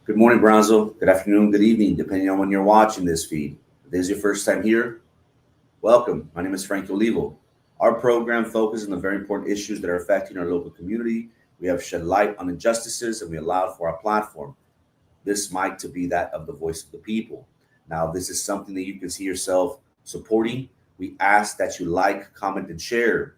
Good morning, Brownsville. Good afternoon, good evening, depending on when you're watching this feed. If this is your first time here, welcome. My name is Frank Olivo. Our program focuses on the very important issues that are affecting our local community. We have shed light on injustices and we allowed for our platform, this mic, to be that of the voice of the people. Now, if this is something that you can see yourself supporting, we ask that you like, comment, and share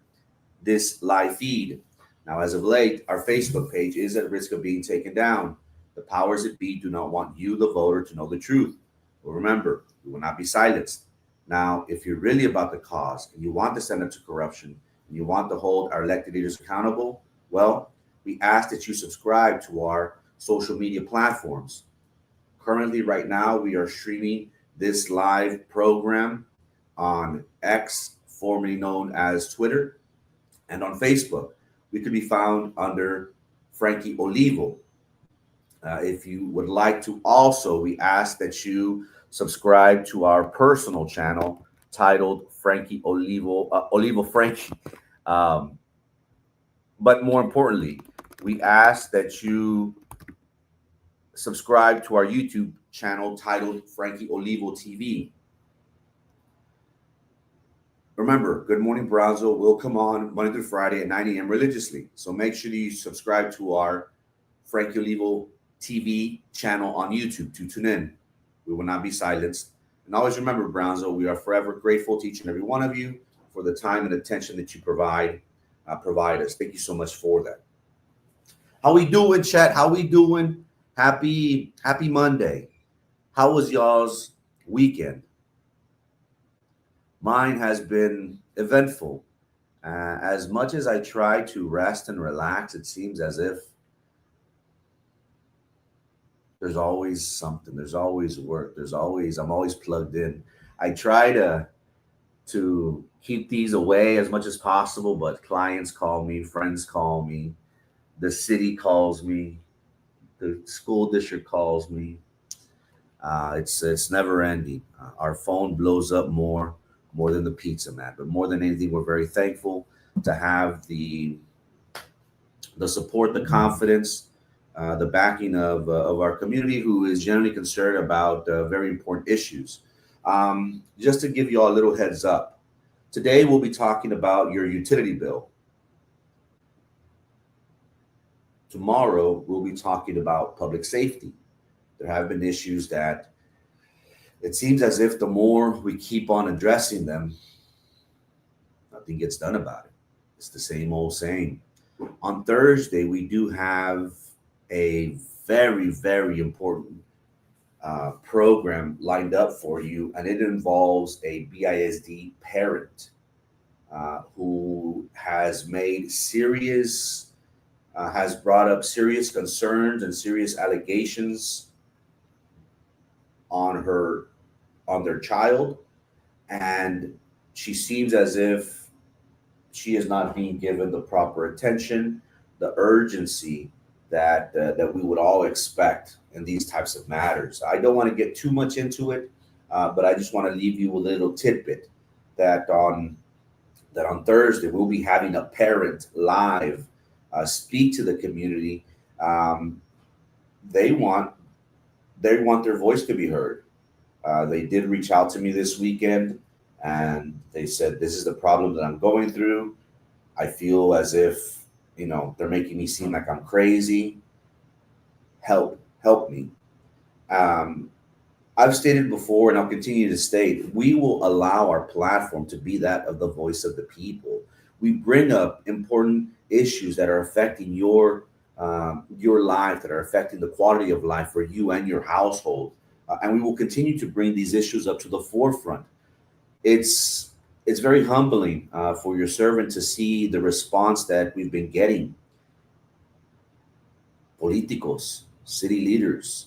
this live feed. Now, as of late, our Facebook page is at risk of being taken down. The powers that be do not want you, the voter, to know the truth. But remember, we will not be silenced. Now, if you're really about the cause and you want to stand up to corruption and you want to hold our elected leaders accountable, well, we ask that you subscribe to our social media platforms. Currently, right now, we are streaming this live program on X, formerly known as Twitter, and on Facebook. We could be found under Frankie Olivo. If you would like to, also, we ask that you subscribe to our personal channel titled Frankie Olivo, Olivo Frankie. Um, but more importantly, we ask that you subscribe to our YouTube channel titled Frankie Olivo TV. Remember, Good Morning Brownsville will come on Monday through Friday at 9 a.m. religiously. So make sure you subscribe to our Frankie Olivo TV channel on YouTube to tune in. We will not be silenced. And always remember, Brownsville, we are forever grateful to each and every one of you for the time and attention that you provide us. Thank you so much for that. How we doing, chat? How we doing? Happy Monday. How was y'all's weekend? Mine has been eventful. As much as I try to rest and relax, it seems as if there's always something. There's always work. I'm always plugged in. I try to keep these away as much as possible, but clients call me, friends call me, the city calls me, the school district calls me. It's never ending. Our phone blows up more than the pizza man. But more than anything, we're very thankful to have the support, the confidence, the backing of our community, who is generally concerned about very important issues. Just to give you all a little heads up, today we'll be talking about your utility bill. Tomorrow we'll be talking about public safety. There have been issues that it seems as if the more we keep on addressing them, nothing gets done about it. It's the same old saying. On Thursday, we do have a very, very important program lined up for you, and it involves a BISD parent who has brought up serious concerns and serious allegations on their child, and she seems as if she is not being given the proper attention, the urgency that we would all expect in these types of matters. I don't want to get too much into it, but I just want to leave you a little tidbit that on Thursday we'll be having a parent live speak to the community. They want their voice to be heard. They did reach out to me this weekend and they said, "This is the problem that I'm going through. I feel as if, they're making me seem like I'm crazy. Help me." I've stated before, and I'll continue to state, we will allow our platform to be that of the voice of the people. We bring up important issues that are affecting your life, that are affecting the quality of life for you and your household. And we will continue to bring these issues up to the forefront. It's very humbling for your servant to see the response that we've been getting. Politicos, city leaders,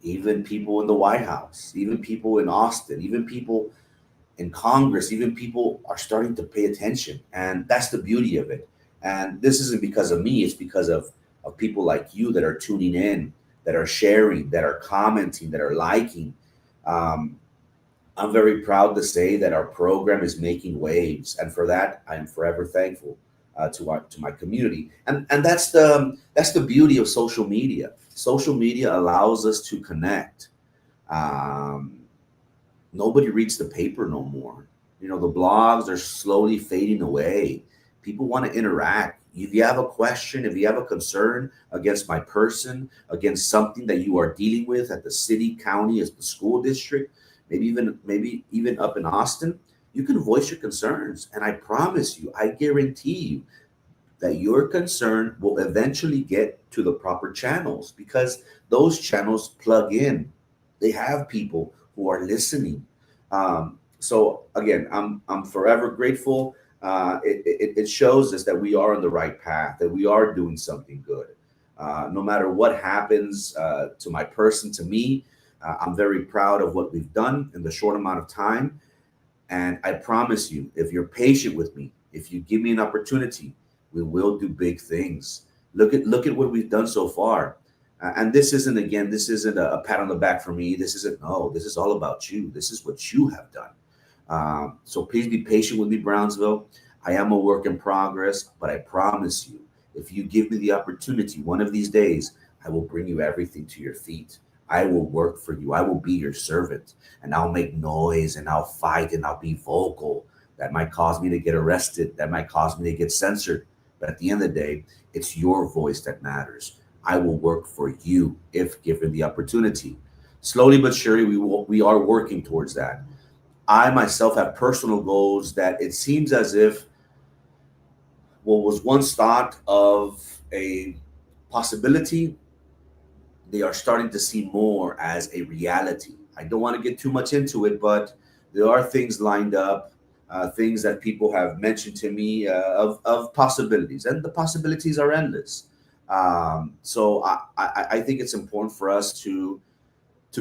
even people in the White House, even people in Austin, even people in Congress, even people are starting to pay attention. And that's the beauty of it. And this isn't because of me, it's because of people like you that are tuning in, that are sharing, that are commenting, that are liking. I'm very proud to say that our program is making waves. And for that, I'm forever thankful. to my community. And that's the beauty of social media. Social media allows us to connect. Um, Nobody reads the paper no more. The blogs are slowly fading away. People want to interact. If you have a question, if you have a concern against my person, against something that you are dealing with at the city, county, as the school district, maybe even up in Austin, you can voice your concerns. And I promise you, I guarantee you that your concern will eventually get to the proper channels because those channels plug in. They have people who are listening. So again, I'm forever grateful. It shows us that we are on the right path, that we are doing something good. No matter what happens to my person, to me, I'm very proud of what we've done in the short amount of time. And I promise you, if you're patient with me, if you give me an opportunity, we will do big things. Look at what we've done so far. And this isn't a pat on the back for me. This isn't, no, this is all about you. This is what you have done. So please be patient with me, Brownsville. I am a work in progress, but I promise you, if you give me the opportunity one of these days, I will bring you everything to your feet. I will work for you. I will be your servant, and I'll make noise and I'll fight and I'll be vocal. That might cause me to get arrested. That might cause me to get censored. But at the end of the day, it's your voice that matters. I will work for you if given the opportunity. Slowly but surely, we are working towards that. I myself have personal goals that it seems as if what was once thought of a possibility, they are starting to see more as a reality. I don't want to get too much into it, but there are things lined up, things that people have mentioned to me of possibilities, and the possibilities are endless. So I think it's important for us to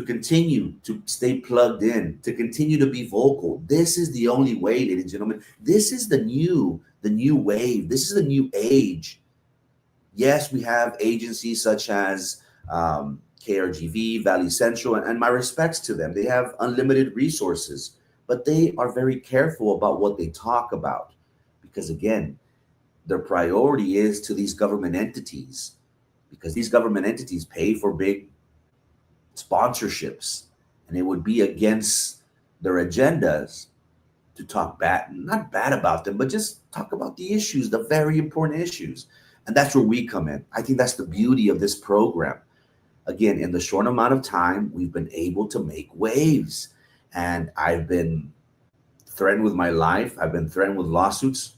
continue to stay plugged in, to continue to be vocal. This is the only way, ladies and gentlemen. This is the new wave. This is the new age. Yes, we have agencies such as KRGV, Valley Central, and my respects to them. They have unlimited resources, but they are very careful about what they talk about because, again, their priority is to these government entities because these government entities pay for big sponsorships, and it would be against their agendas to talk bad, not bad about them, but just talk about the issues, the very important issues. And that's where we come in. I think that's the beauty of this program. Again, in the short amount of time, we've been able to make waves. And I've been threatened with my life, I've been threatened with lawsuits,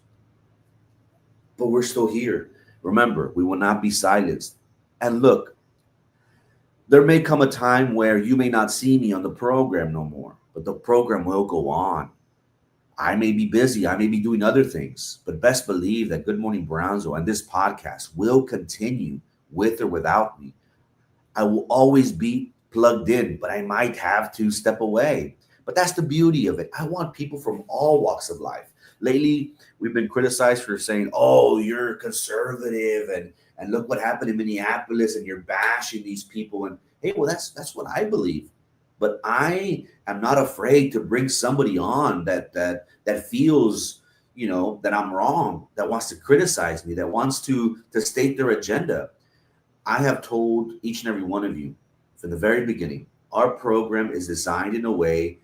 but we're still here. Remember, we will not be silenced. And look, there may come a time where you may not see me on the program no more, but the program will go on. I may be busy, I may be doing other things, but best believe that Good Morning Brownsville and this podcast will continue with or without me. I will always be plugged in, but I might have to step away. But that's the beauty of it. I want people from all walks of life. Lately, we've been criticized for saying, "Oh, you're conservative," and look what happened in Minneapolis, and you're bashing these people. And hey, well, that's what I believe. But I am not afraid to bring somebody on that feels, that I'm wrong, that wants to criticize me, that wants to state their agenda. I have told each and every one of you from the very beginning, our program is designed in a way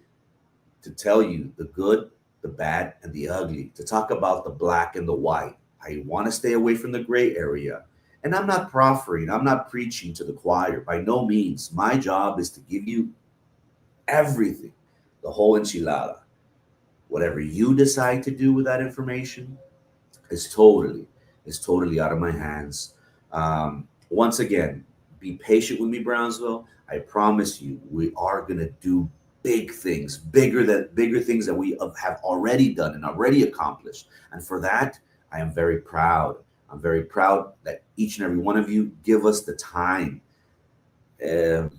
to tell you the good, the bad, and the ugly, to talk about the black and the white. I want to stay away from the gray area. And I'm not proffering, I'm not preaching to the choir. By no means. My job is to give you everything, the whole enchilada. Whatever you decide to do with that information is totally out of my hands. Once again, be patient with me, Brownsville. I promise you, we are gonna do big things, bigger things that we have already done and already accomplished. And for that, I am very proud. I'm very proud that each and every one of you give us the time. Uh,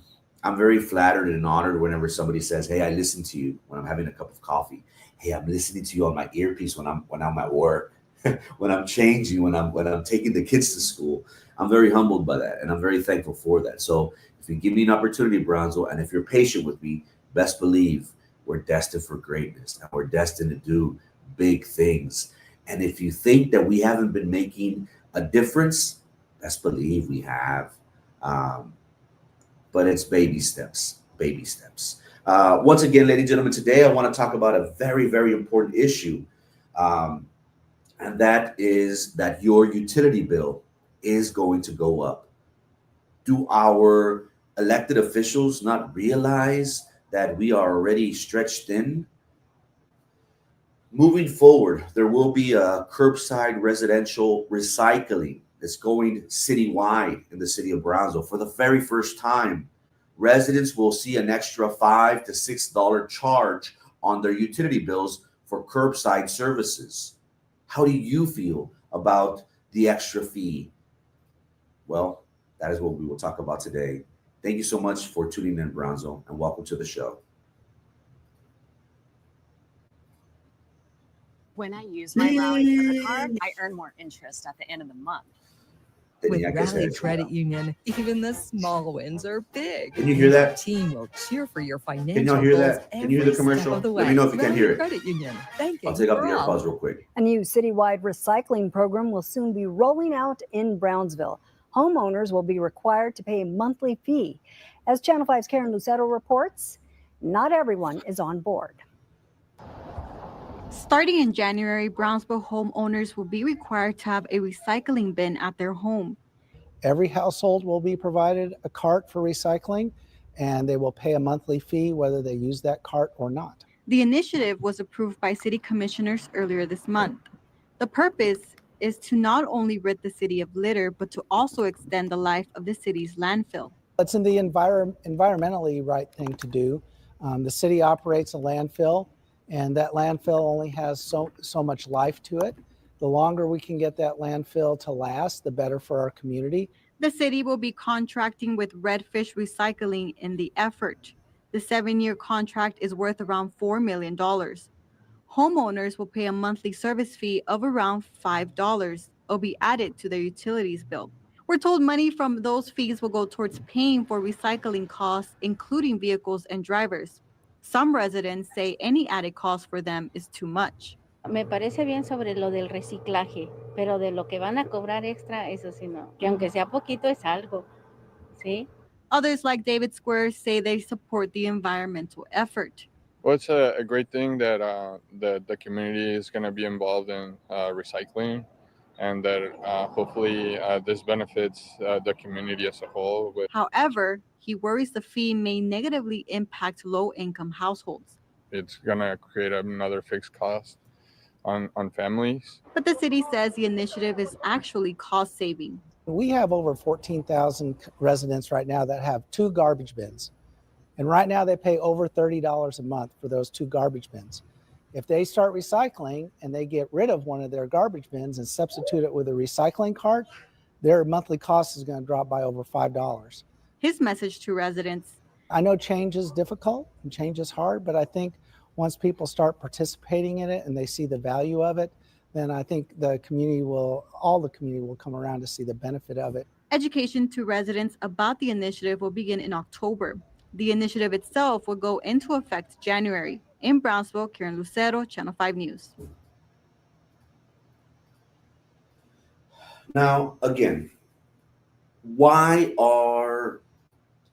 I'm very flattered and honored whenever somebody says, "Hey, I listen to you when I'm having a cup of coffee. Hey, I'm listening to you on my earpiece when I'm at work, when I'm changing, when I'm taking the kids to school." I'm very humbled by that, and I'm very thankful for that. So, if you give me an opportunity, Bronzo, and if you're patient with me, best believe we're destined for greatness, and we're destined to do big things. And if you think that we haven't been making a difference, best believe we have. Um, but it's baby steps, baby steps. Once again, ladies and gentlemen, today I want to talk about a very, very important issue. Um, and that is that your utility bill is going to go up. Do our elected officials not realize that we are already stretched thin? Moving forward, there will be a curbside residential recycling that's going citywide in the city of Brownsville. For the very first time, residents will see an extra $5 to $6 charge on their utility bills for curbside services. How do you feel about the extra fee? Well, that is what we will talk about today. Thank you so much for tuning in, Brownsville, and welcome to the show. When I use my Rally credit card, I earn more interest at the end of the month. With Rally Credit Union, even the small wins are big. Can you hear that? Your team will cheer for your financial Can y'all hear goals that? Can you hear the every commercial? step of the Let way. me know if you can Rally hear it. Credit Union. Banking I'll take off the for all. AirPods real quick. A new citywide recycling program will soon be rolling out in Brownsville. Homeowners will be required to pay a monthly fee. As Channel 5's Karen Lucero reports, not everyone is on board. Starting in January, Brownsville homeowners will be required to have a recycling bin at their home. Every household will be provided a cart for recycling, and they will pay a monthly fee whether they use that cart or not. The initiative was approved by city commissioners earlier this month. The purpose is to not only rid the city of litter, but to also extend the life of the city's landfill. It's in the environmentally right thing to do. The city operates a landfill, and that landfill only has so much life to it. The longer we can get that landfill to last, the better for our community. The city will be contracting with Redfish Recycling in the effort. The 7-year contract is worth around $4 million. Homeowners will pay a monthly service fee of around $5 or be added to their utilities bill. We're told money from those fees will go towards paying for recycling costs, including vehicles and drivers. Some residents say any added cost for them is too much. Me parece bien sobre lo del reciclaje, pero de lo que van a cobrar extra, eso sí no. Que aunque sea poquito es algo, ¿sí? Others, like David Squares, say they support the environmental effort. Well, it's a great thing that the community is going to be involved in recycling, and that hopefully this benefits the community as a whole. However, he worries the fee may negatively impact low-income households. It's going to create another fixed cost on families. But the city says the initiative is actually cost-saving. We have over 14,000 residents right now that have 2 garbage bins. And right now they pay over $30 a month for those 2 garbage bins. If they start recycling and they get rid of one of their garbage bins and substitute it with a recycling cart, their monthly cost is going to drop by over $5. His message to residents: I know change is difficult and change is hard, but I think once people start participating in it and they see the value of it, then I think all the community will come around to see the benefit of it. Education to residents about the initiative will begin in October. The initiative itself will go into effect January. In Brownsville, Karen Lucero, Channel 5 News. Now, again, why are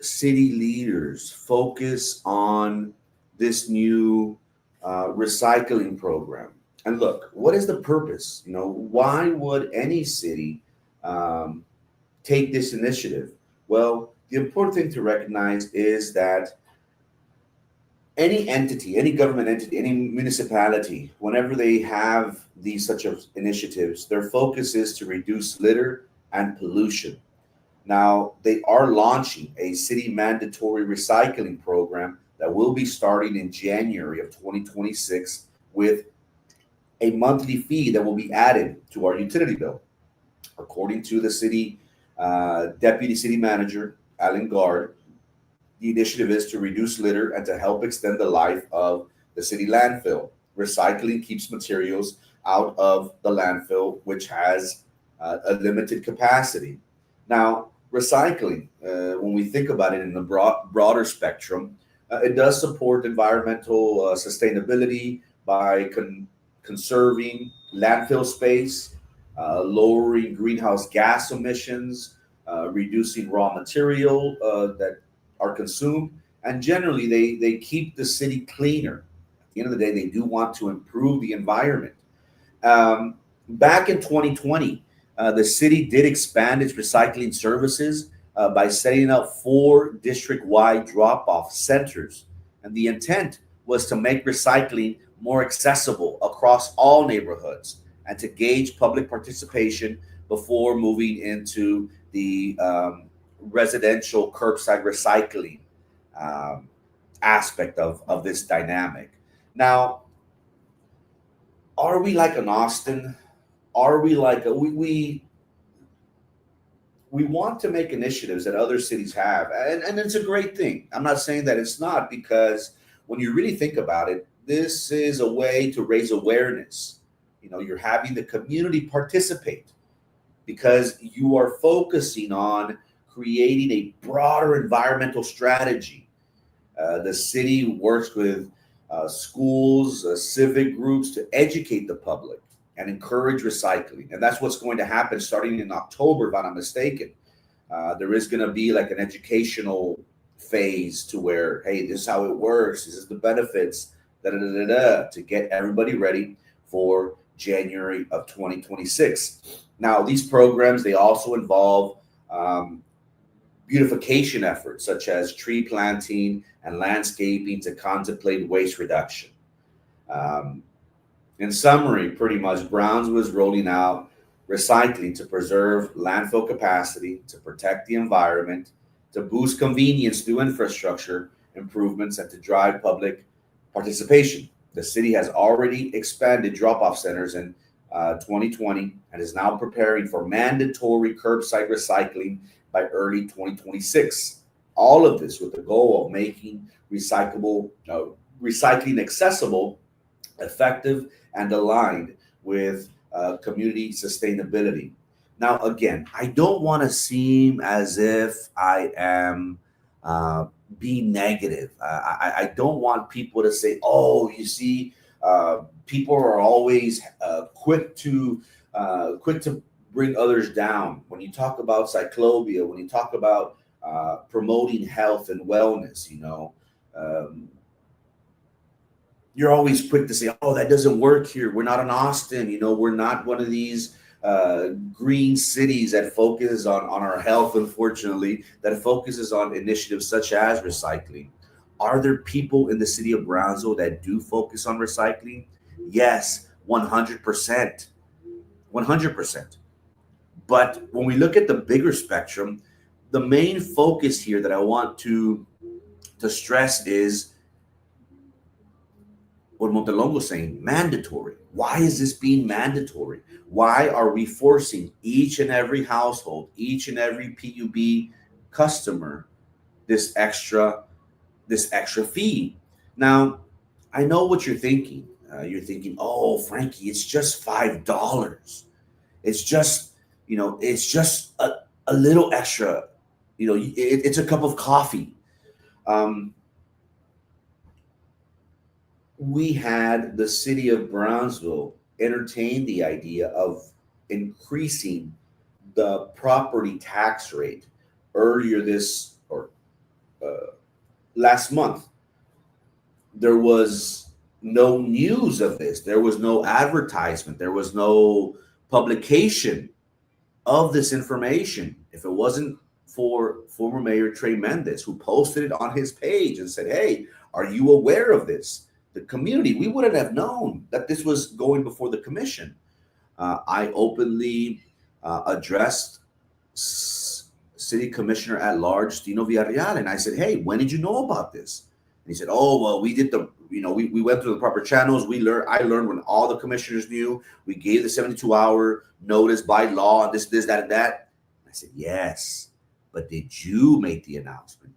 city leaders focused on this new recycling program? And look, what is the purpose? Why would any city take this initiative? Well, the important thing to recognize is that any entity, any government entity, any municipality, whenever they have these such of initiatives, their focus is to reduce litter and pollution. Now, they are launching a city mandatory recycling program that will be starting in January of 2026 with a monthly fee that will be added to our utility bill. According to the city deputy city manager, Alan Gard, the initiative is to reduce litter and to help extend the life of the city landfill. Recycling keeps materials out of the landfill, which has a limited capacity. Now, recycling, when we think about it in the broader spectrum, it does support environmental sustainability by conserving, landfill space, lowering greenhouse gas emissions, reducing raw material that are consumed, and generally they keep the city cleaner. At the end of the day, they do want to improve the environment. Back in 2020, the city did expand its recycling services by setting up 4 district-wide drop-off centers, and the intent was to make recycling more accessible across all neighborhoods and to gauge public participation before moving into the residential curbside recycling aspect of this dynamic. Now, are we like an Austin? Are we like we want to make initiatives that other cities have, and it's a great thing. I'm not saying that it's not, because when you really think about it, this is a way to raise awareness. You know, you're having the community participate because you are focusing on creating a broader environmental strategy. The city works with schools, civic groups to educate the public and encourage recycling. And that's what's going to happen starting in October, if I'm not mistaken. There is going to be like an educational phase to where, hey, this is how it works. This is the benefits, to get everybody ready for January of 2026. Now, these programs, they also involve beautification efforts such as tree planting and landscaping to contemplate waste reduction. In summary, pretty much, Brownsville is rolling out recycling to preserve landfill capacity, to protect the environment, to boost convenience through infrastructure improvements, and to drive public participation. The city has already expanded drop-off centers in 2020 and is now preparing for mandatory curbside recycling by early 2026. All of this with the goal of making recycling accessible, effective, and aligned with community sustainability. Now, again, I don't want to seem as if I am being negative. I don't want people to say, "Oh, you see, people are always quick to bring others down." When you talk about cyclobia, when you talk about promoting health and wellness, you're always quick to say, "Oh, that doesn't work here. We're not in Austin. We're not one of these green cities that focuses on our health, unfortunately, that focuses on initiatives such as recycling." Are there people in the city of Brownsville that do focus on recycling? Yes, 100%. 100%. But when we look at the bigger spectrum, the main focus here that I want to stress is what Montelongo is saying, mandatory. Why is this being mandatory? Why are we forcing each and every household, each and every PUB customer this extra fee? Now, I know what you're thinking. You're thinking, "Oh, Frankie, it's just $5. It's just, it's just a little extra. It's a cup of coffee." We had the city of Brownsville entertain the idea of increasing the property tax rate earlier last month. There was no news of this. There was no advertisement. There was no publication of this information. If it wasn't for former Mayor Trey Mendez, who posted it on his page and said, "Hey, are you aware of this?" The community, we wouldn't have known that this was going before the commission. I openly addressed City Commissioner at Large, Dino Villarreal, and I said, "Hey, when did you know about this?" And he said, "Oh, well, we did we went through the proper channels. I learned when all the commissioners knew. We gave the 72-hour notice by law, and this, that, and that." And I said, "Yes, but did you make the announcement?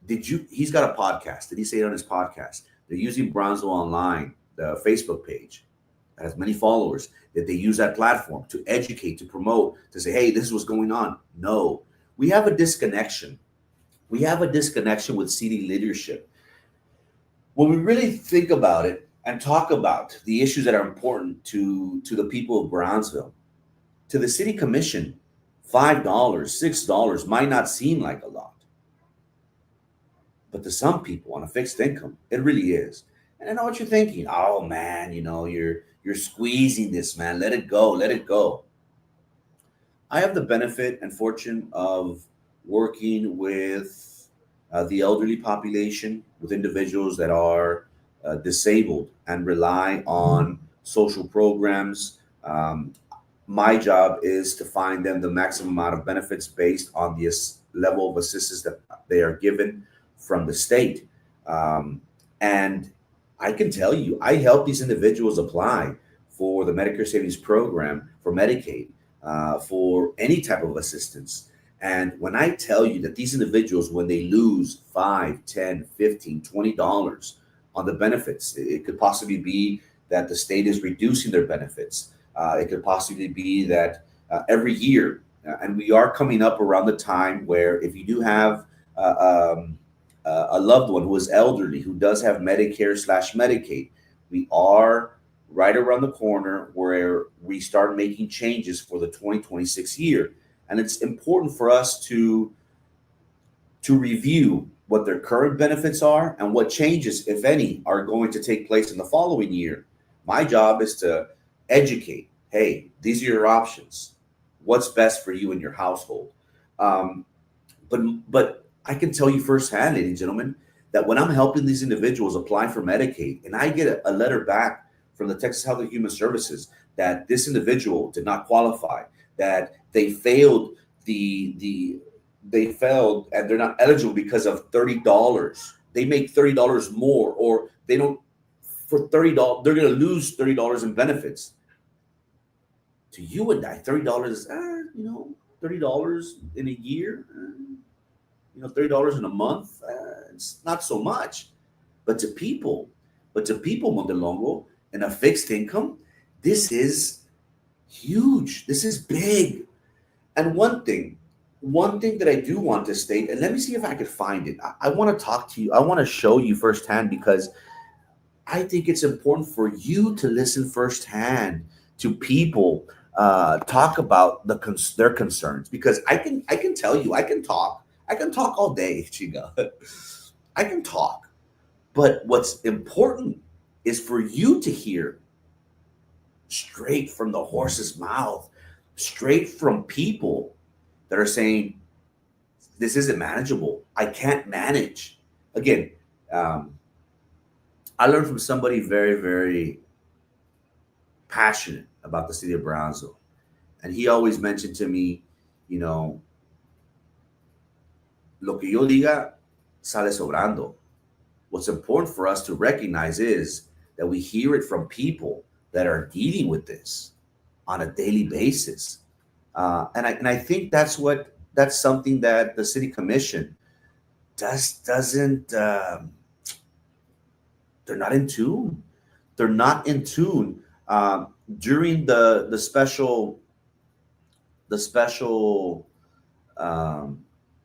He's got a podcast. Did he say it on his podcast? They're using Brownsville Online, the Facebook page that has many followers, that they use that platform to educate, to promote, to say, hey, this is what's going on." No, we have a disconnection. We have a disconnection with city leadership. When we really think about it, and talk about the issues that are important to the people of Brownsville. To the city commission, $5, $6 might not seem like a lot, but to some people on a fixed income, it really is. And I know what you're thinking. Oh man, you're squeezing this, man. Let it go, let it go. I have the benefit and fortune of working with the elderly population, with individuals that are disabled and rely on social programs. My job is to find them the maximum amount of benefits based on the level of assistance that they are given from the state. And I can tell you, I help these individuals apply for the Medicare Savings Program, for Medicaid, for any type of assistance. And when I tell you that these individuals, when they lose 5, 10, 15, $20 on the benefits, it could possibly be that the state is reducing their benefits. It could possibly be that every year, and we are coming up around the time where if you do have a loved one who is elderly, who does have Medicare/Medicaid, we are right around the corner where we start making changes for the 2026 year. And it's important for us to review what their current benefits are and what changes, if any, are going to take place in the following year. My job is to educate. Hey, these are your options. What's best for you and your household? But I can tell you firsthand, ladies and gentlemen, that when I'm helping these individuals apply for Medicaid, and I get a letter back from the Texas Health and Human Services that this individual did not qualify, that they failed they failed and they're not eligible because of $30. They make $30 more, or they don't, for $30, they're going to lose $30 in benefits. To you and I, $30 is, $30 in a year, $30 in a month, it's not so much. But to people, Montelongo, in a fixed income, this is huge. This is big. And one thing that I do want to state, and let me see if I could find it. I want to talk to you. I want to show you firsthand, because I think it's important for you to listen firsthand to people talk about their concerns, because I can tell you, I can talk all day, Chiga. I can talk, but what's important is for you to hear straight from the horse's mouth, straight from people that are saying, this isn't manageable. I can't manage. Again, I learned from somebody very, very passionate about the city of Brownsville. And he always mentioned to me, lo que yo diga sale sobrando. What's important for us to recognize is that we hear it from people that are dealing with this on a daily basis. And I think that's something that the city commission doesn't, they're not in tune. They're not in tune. During the special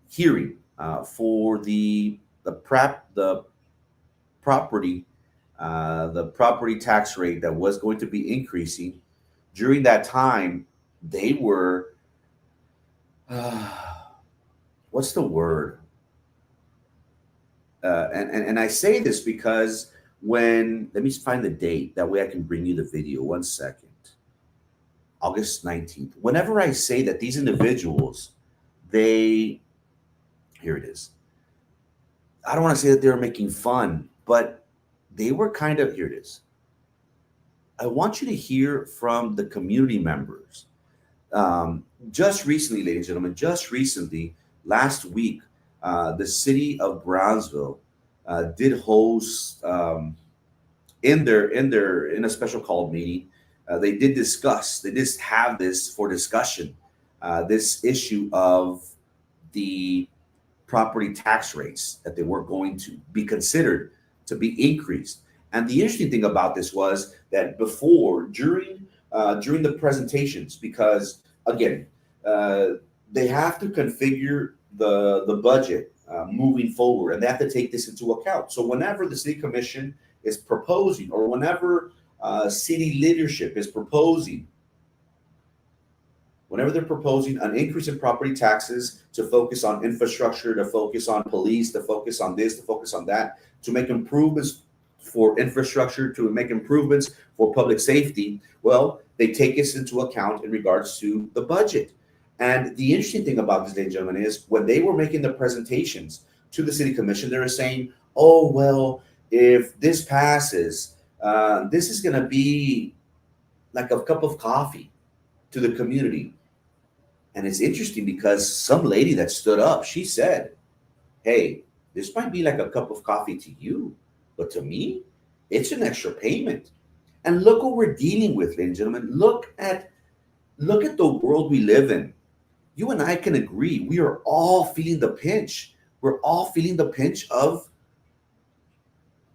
hearing for the property tax rate that was going to be increasing, during that time, they were, what's the word? And I say this because let me find the date, that way I can bring you the video. 1 second. August 19th. Whenever I say that these individuals, here it is. I don't want to say that they were making fun, but they were kind of, here it is. I want you to hear from the community members. Just recently, ladies and gentlemen, last week, the city of Brownsville did host in a special called meeting. They did have this for discussion, this issue of the property tax rates that they were going to be considered to be increased. And the interesting thing about this was that during the presentations, because again, they have to configure the budget moving forward, and they have to take this into account. So whenever the city commission is proposing, or whenever city leadership is proposing, whenever they're proposing an increase in property taxes to focus on infrastructure, to focus on police, to focus on this, to focus on that, to make improvements for infrastructure, to make improvements for public safety, well, they take this into account in regards to the budget. And the interesting thing about this, ladies and gentlemen, is when they were making the presentations to the city commission, they were saying, oh, well, if this passes, this is going to be like a cup of coffee to the community. And it's interesting because some lady that stood up, she said, hey, this might be like a cup of coffee to you, but to me, it's an extra payment. And look what we're dealing with, ladies and gentlemen. Look at the world we live in. You and I can agree, we are all feeling the pinch. We're all feeling the pinch of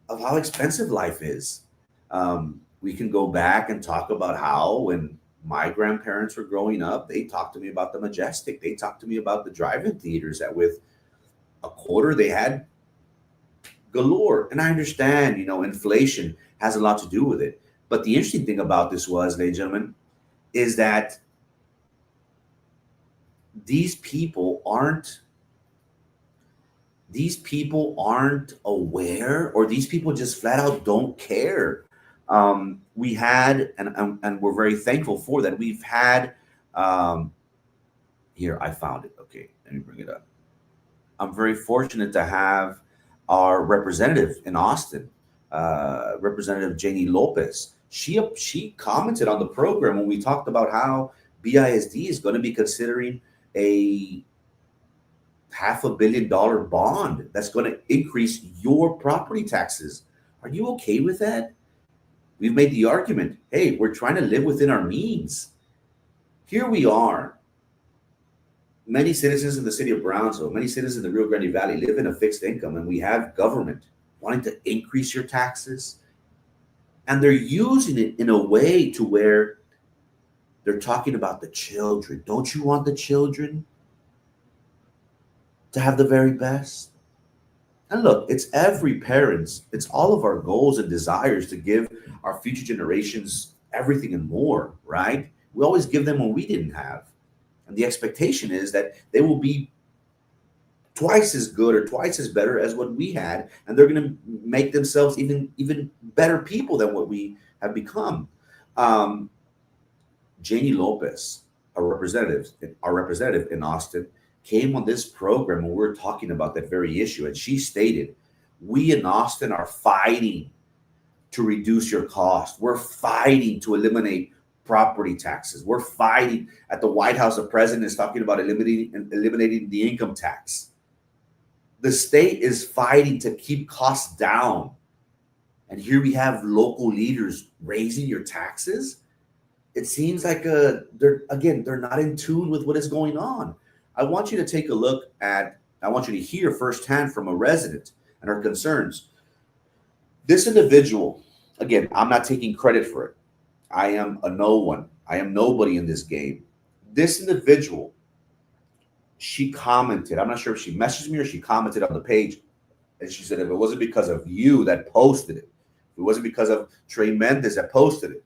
how expensive life is. We can go back and talk about how when my grandparents were growing up, they talked to me about the Majestic. They talked to me about the drive-in theaters that with a quarter they had galore. And I understand, inflation has a lot to do with it. But the interesting thing about this was, ladies and gentlemen, is that these people aren't aware, or these people just flat out don't care. We had, and we're very thankful for that. We've had, here, I found it. Okay, let me bring it up. I'm very fortunate to have our representative in Austin, Representative Janie Lopez. She commented on the program when we talked about how BISD is going to be considering a $500 million bond that's going to increase your property taxes. Are you okay with that? We've made the argument, hey, we're trying to live within our means. Here we are. Many citizens in the city of Brownsville, many citizens in the Rio Grande Valley live in a fixed income, and we have government wanting to increase your taxes. And they're using it in a way to where they're talking about the children. Don't you want the children to have the very best? And look, it's every parent's, it's all of our goals and desires to give our future generations everything and more, right? We always give them what we didn't have. And the expectation is that they will be twice as good or twice as better as what we had, and they're going to make themselves even better people than what we have become. Janie Lopez, our representative in Austin, came on this program when we were talking about that very issue, and she stated, we in Austin are fighting to reduce your cost. We're fighting to eliminate property taxes. We're fighting. At the White House, the president is talking about eliminating the income tax. The state is fighting to keep costs down. And here we have local leaders raising your taxes. It seems like they're not in tune with what is going on. I want you to take a look at, I want you to hear firsthand from a resident and her concerns. This individual, again, I'm not taking credit for it. I am a no one. I am nobody in this game. This individual, she commented, I'm not sure if she messaged me or she commented on the page, and she said, if it wasn't because of you that posted it, if it wasn't because of Trey Mendez that posted it,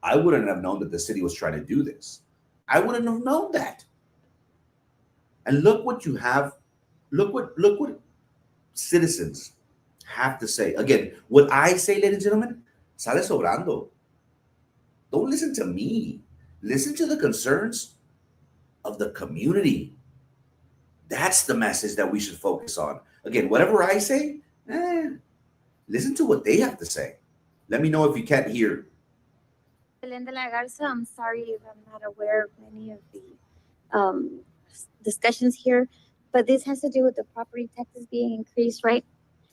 I wouldn't have known that the city was trying to do this. I wouldn't have known that. And look what you have, look what citizens have to say. Again, what I say, ladies and gentlemen, sale sobrando. Don't listen to me. Listen to the concerns of the community. That's the message that we should focus on. Again, whatever I say, listen to what they have to say. Let me know if you can't hear. Belén de la Garza, I'm sorry if I'm not aware of many of the discussions here, but this has to do with the property taxes being increased, right?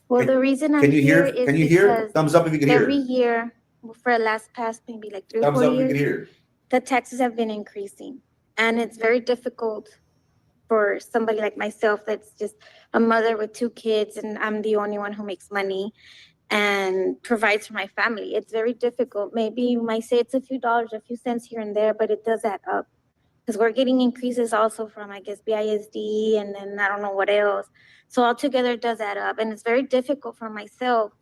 Well, the reason I'm here is can you hear? Thumbs up if you can hear. Every year, for the past maybe like 3 or 4 Thumbs up if you years, can hear. the taxes have been increasing. And it's very difficult for somebody like myself that's just a mother with 2 kids, and I'm the only one who makes money and provides for my family. It's very difficult. Maybe you might say it's a few dollars, a few cents here and there, but it does add up. Because we're getting increases also from, I guess, BISD, and then I don't know what else. So altogether, it does add up. And it's very difficult for myself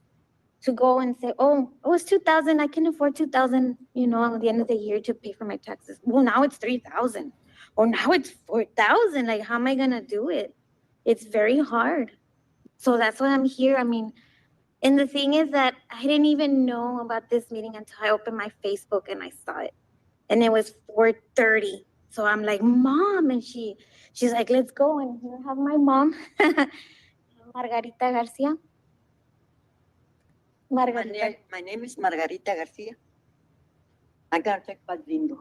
to go and say, oh, it was 2,000. I can afford 2,000, at the end of the year to pay for my taxes. Well, now it's 3,000 or now it's 4,000. Like, how am I going to do it? It's very hard. So that's why I'm here. I mean, and the thing is that I didn't even know about this meeting until I opened my Facebook and I saw it. And it was 4:30. So I'm like, Mom, and she's like, let's go. And here I have my mom, Margarita Garcia. Margarita. My name is Margarita Garcia. I got check by Lindo.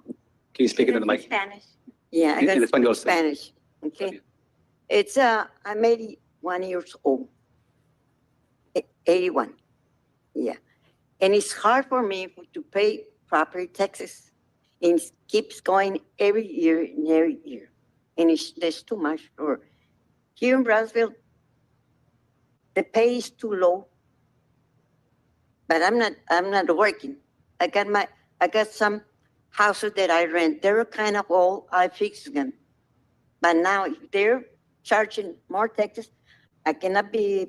Can you speak into the mic? Spanish. Yeah, I In got español, sí. Spanish. Okay. It's I'm 81 years old. 81. Yeah. And it's hard for me to pay property taxes. And it keeps going every year and every year. And there's too much for here in Brownsville. The pay is too low. But I'm not working. I got some houses that I rent. They're kind of old. I fix them. But now if they're charging more taxes, I cannot be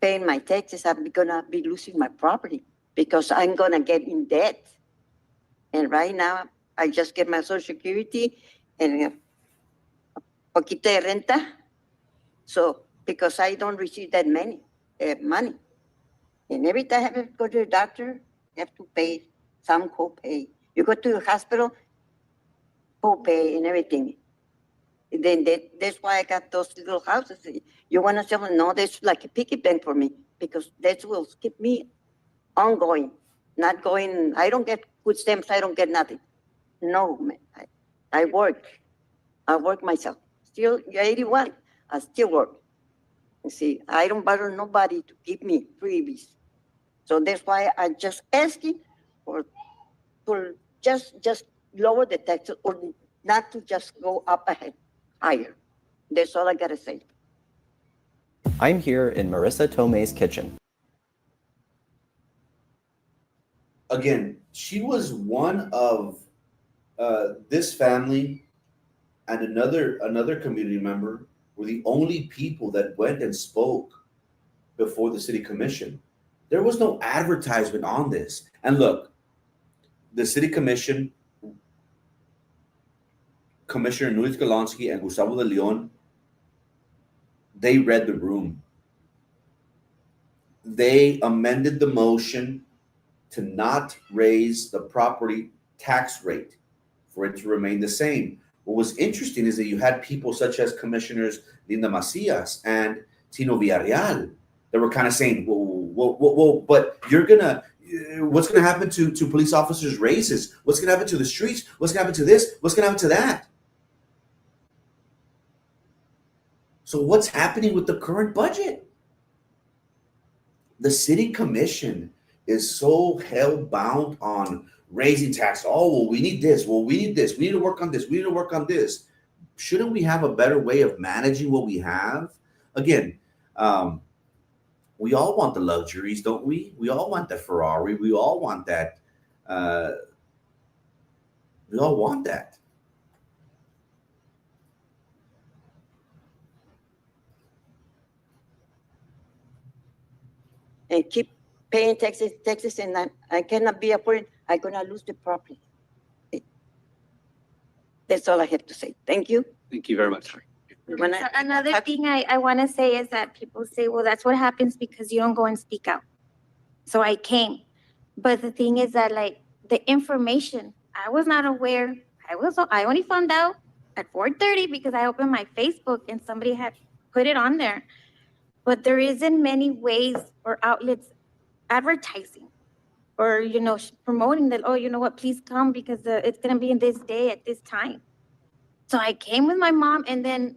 paying my taxes. I'm gonna be losing my property because I'm gonna get in debt. And right now I just get my Social Security and a poquito de renta. So because I don't receive that money. And every time I have to go to the doctor, you have to pay some co-pay. You go to the hospital, co-pay and everything. And then that's why I got those little houses. You want to sell them? No, that's like a piggy bank for me because that will keep me ongoing, not going. I don't get food stamps. I don't get nothing. No, man. I work. I work myself. Still, you're 81. I still work. You see, I don't bother nobody to give me freebies. So that's why I just asking for just lower the taxes or not to just go up ahead higher. That's all I gotta say. I'm here in Marissa Tomei's kitchen. Again, she was one of this family and another community member were the only people that went and spoke before the city commission. There was no advertisement on this. And look, the city commission, Commissioner Nuit Galonsky and Gustavo de Leon, they read the room. They amended the motion to not raise the property tax rate, for it to remain the same. What was interesting is that you had people such as Commissioners Linda Macias and Tino Villarreal that were kind of saying, whoa, but what's gonna happen to police officers' raises? What's gonna happen to the streets? What's gonna happen to this? What's gonna happen to that? So what's happening with the current budget? The city commission is so hell-bound on raising tax. Oh, well, we need this. Well, we need this. We need to work on this. We need to work on this. Shouldn't we have a better way of managing what we have? Again, we all want the luxuries, don't we? We all want the Ferrari. We all want that. We all want that. And keep paying taxes, and I cannot be afforded. I'm gonna lose the property. That's all I have to say. Thank you. Thank you very much. Another thing I want to say is that people say, well, that's what happens because you don't go and speak out. So I came. But the thing is that, like, the information, I was not aware. I only found out at 4:30 because I opened my Facebook and somebody had put it on there. But there isn't many ways or outlets advertising or, promoting that, oh, you know what, please come because it's going to be in this day at this time. So I came with my mom and then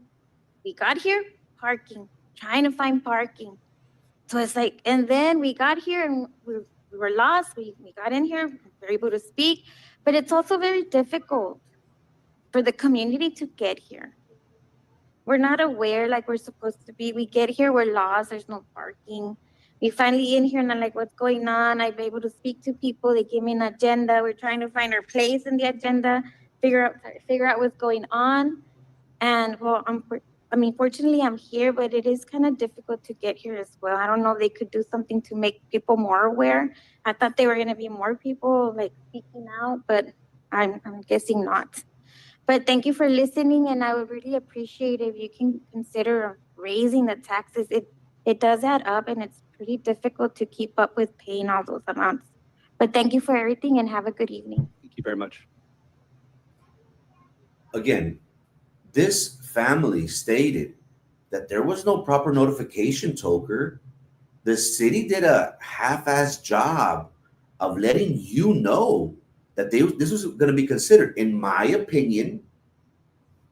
we got here, trying to find parking. So it's like, and then we got here and we were lost. We got in here, we were able to speak, but it's also very difficult for the community to get here. We're not aware like we're supposed to be. We get here, we're lost, there's no parking. We finally in here and I'm like, what's going on? I'm able to speak to people. They give me an agenda. We're trying to find our place in the agenda, figure out what's going on. And well, I mean, fortunately, I'm here, but it is kind of difficult to get here as well. I don't know if they could do something to make people more aware. I thought there were going to be more people like speaking out, but I'm guessing not. But thank you for listening, and I would really appreciate if you can consider raising the taxes. It does add up, and it's pretty difficult to keep up with paying all those amounts. But thank you for everything, and have a good evening. Thank you very much. Again, this family stated that there was no proper notification, Toker. The city did a half-assed job of letting you know that this was going to be considered. In my opinion,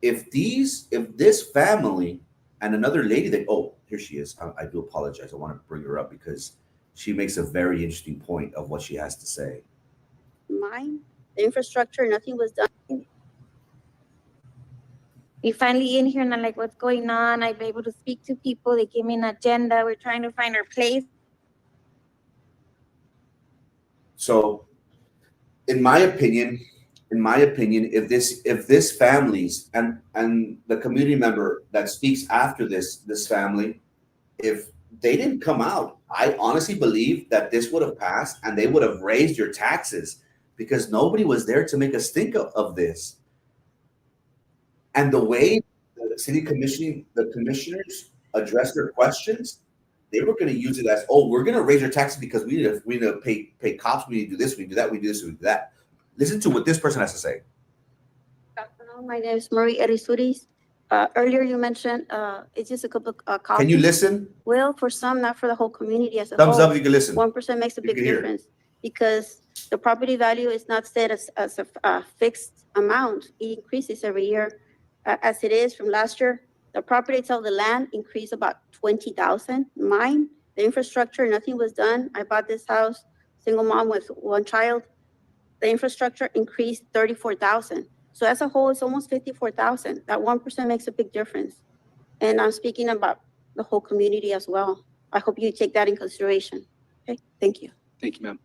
if this family and another lady that, oh, here she is. I do apologize. I want to bring her up because she makes a very interesting point of what she has to say. Mine, the infrastructure, nothing was done. We finally in here, and I'm like, what's going on? I'm able to speak to people. They gave me an agenda. We're trying to find our place. So, in my opinion, if this families and the community member that speaks after this family, if they didn't come out, I honestly believe that this would have passed and they would have raised your taxes because nobody was there to make us think of this. And the way the the commissioners addressed their questions, they were going to use it as, oh, we're going to raise your taxes because we need to pay cops, we need to do this, we do that, we do this, we do that. Listen to what this person has to say. Good afternoon. My name is Marie Erisuris. Earlier you mentioned it's just a couple of copies. Can you listen? Well, for some, not for the whole community as a Thumbs whole. up if you can listen. 1% makes a big difference because the property value is not set as a fixed amount. It increases every year. As it is from last year, the property itself, the land increased about 20,000. Mine, the infrastructure, nothing was done. I bought this house, single mom with one child. The infrastructure increased 34,000. So as a whole, it's almost 54,000. That 1% makes a big difference. And I'm speaking about the whole community as well. I hope you take that in consideration. Okay, thank you. Thank you, ma'am.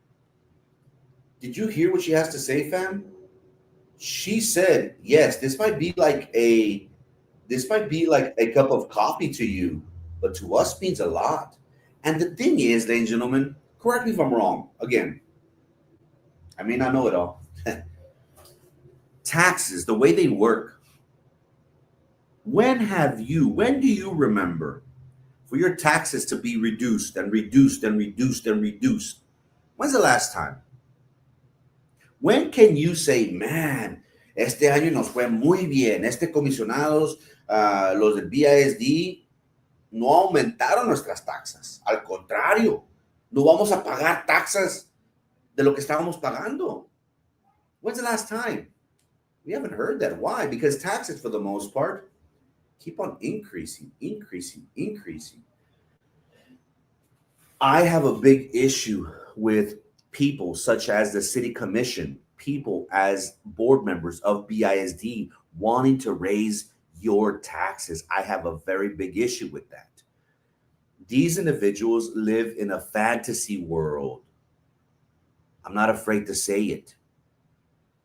Did you hear what she has to say, fam? She said, yes, this might be like a cup of coffee to you, but to us means a lot. And the thing is, ladies and gentlemen, correct me if I'm wrong. Again, I may not know it all. Taxes, the way they work. When do you remember for your taxes to be reduced and reduced and reduced and reduced? When's the last time? When can you say, man, este año nos fue muy bien, comisionados, los del BISD, no aumentaron nuestras taxas. Al contrario, no vamos a pagar taxas de lo que estábamos pagando. When's the last time? We haven't heard that. Why? Because taxes, for the most part, keep on increasing. I have a big issue with people such as the city commission, people as board members of BISD wanting to raise your taxes. I have a very big issue with that. These individuals live in a fantasy world. I'm not afraid to say it.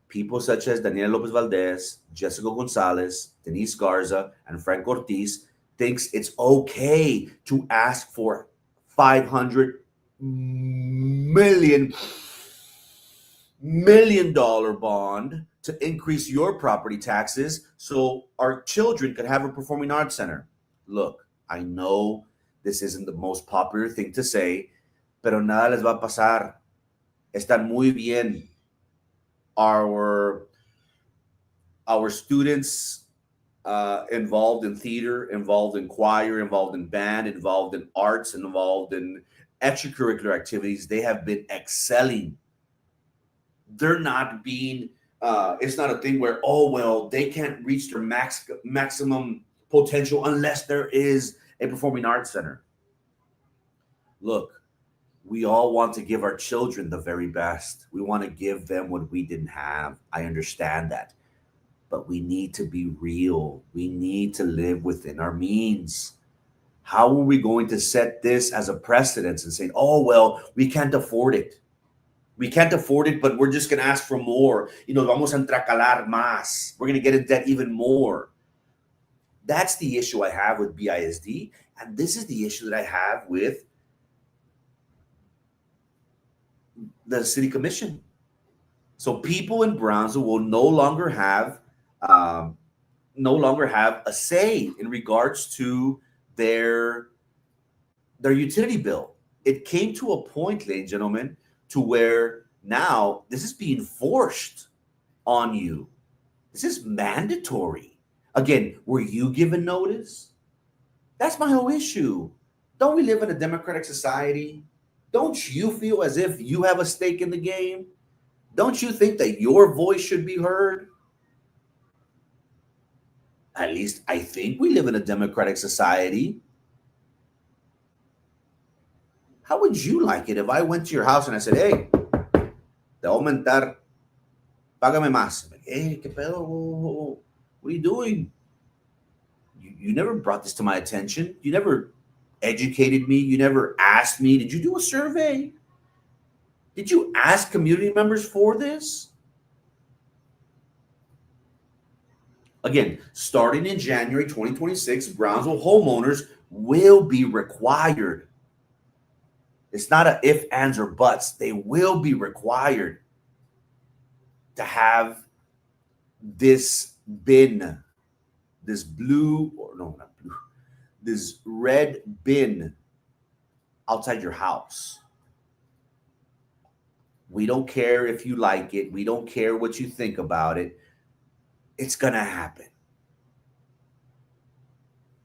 People such as Daniel Lopez Valdez, Jessica Gonzalez, Denise Garza, and Frank Ortiz thinks it's okay to ask for $500 million bond to increase your property taxes so our children could have a performing arts center. Look, I know this isn't the most popular thing to say, pero nada les va a pasar. Están muy bien. Our students involved in theater, involved in choir, involved in band, involved in arts, involved in extracurricular activities, they have been excelling. They're not being, it's not a thing where, oh, well, they can't reach their maximum potential unless there is a performing arts center. Look, we all want to give our children the very best. We want to give them what we didn't have. I understand that. But we need to be real. We need to live within our means. How are we going to set this as a precedent and say, oh, well, we can't afford it. We can't afford it, but we're just going to ask for more. Vamos a entracalar más. We're going to get in debt even more. That's the issue I have with BISD, and this is the issue that I have with the city commission. So people in Brownsville will no longer have a say in regards to their utility bill. It came to a point, ladies and gentlemen, to where now this is being forced on you. This is mandatory. Again, were you given notice? That's my whole issue. Don't we live in a democratic society? Don't you feel as if you have a stake in the game? Don't you think that your voice should be heard? At least I think we live in a democratic society. How would you like it if I went to your house and I said, hey, te voy a aumentar, págame más? Hey, ¿qué pedo? What are you doing? You never brought this to my attention. You never educated me. You never asked me. Did you do a survey? Did you ask community members for this? Again, starting in January 2026, Brownsville homeowners will be required. It's not a if, ands, or buts. They will be required to have this bin, this blue, or no, not blue, this red bin outside your house. We don't care if you like it. We don't care what you think about it. It's going to happen.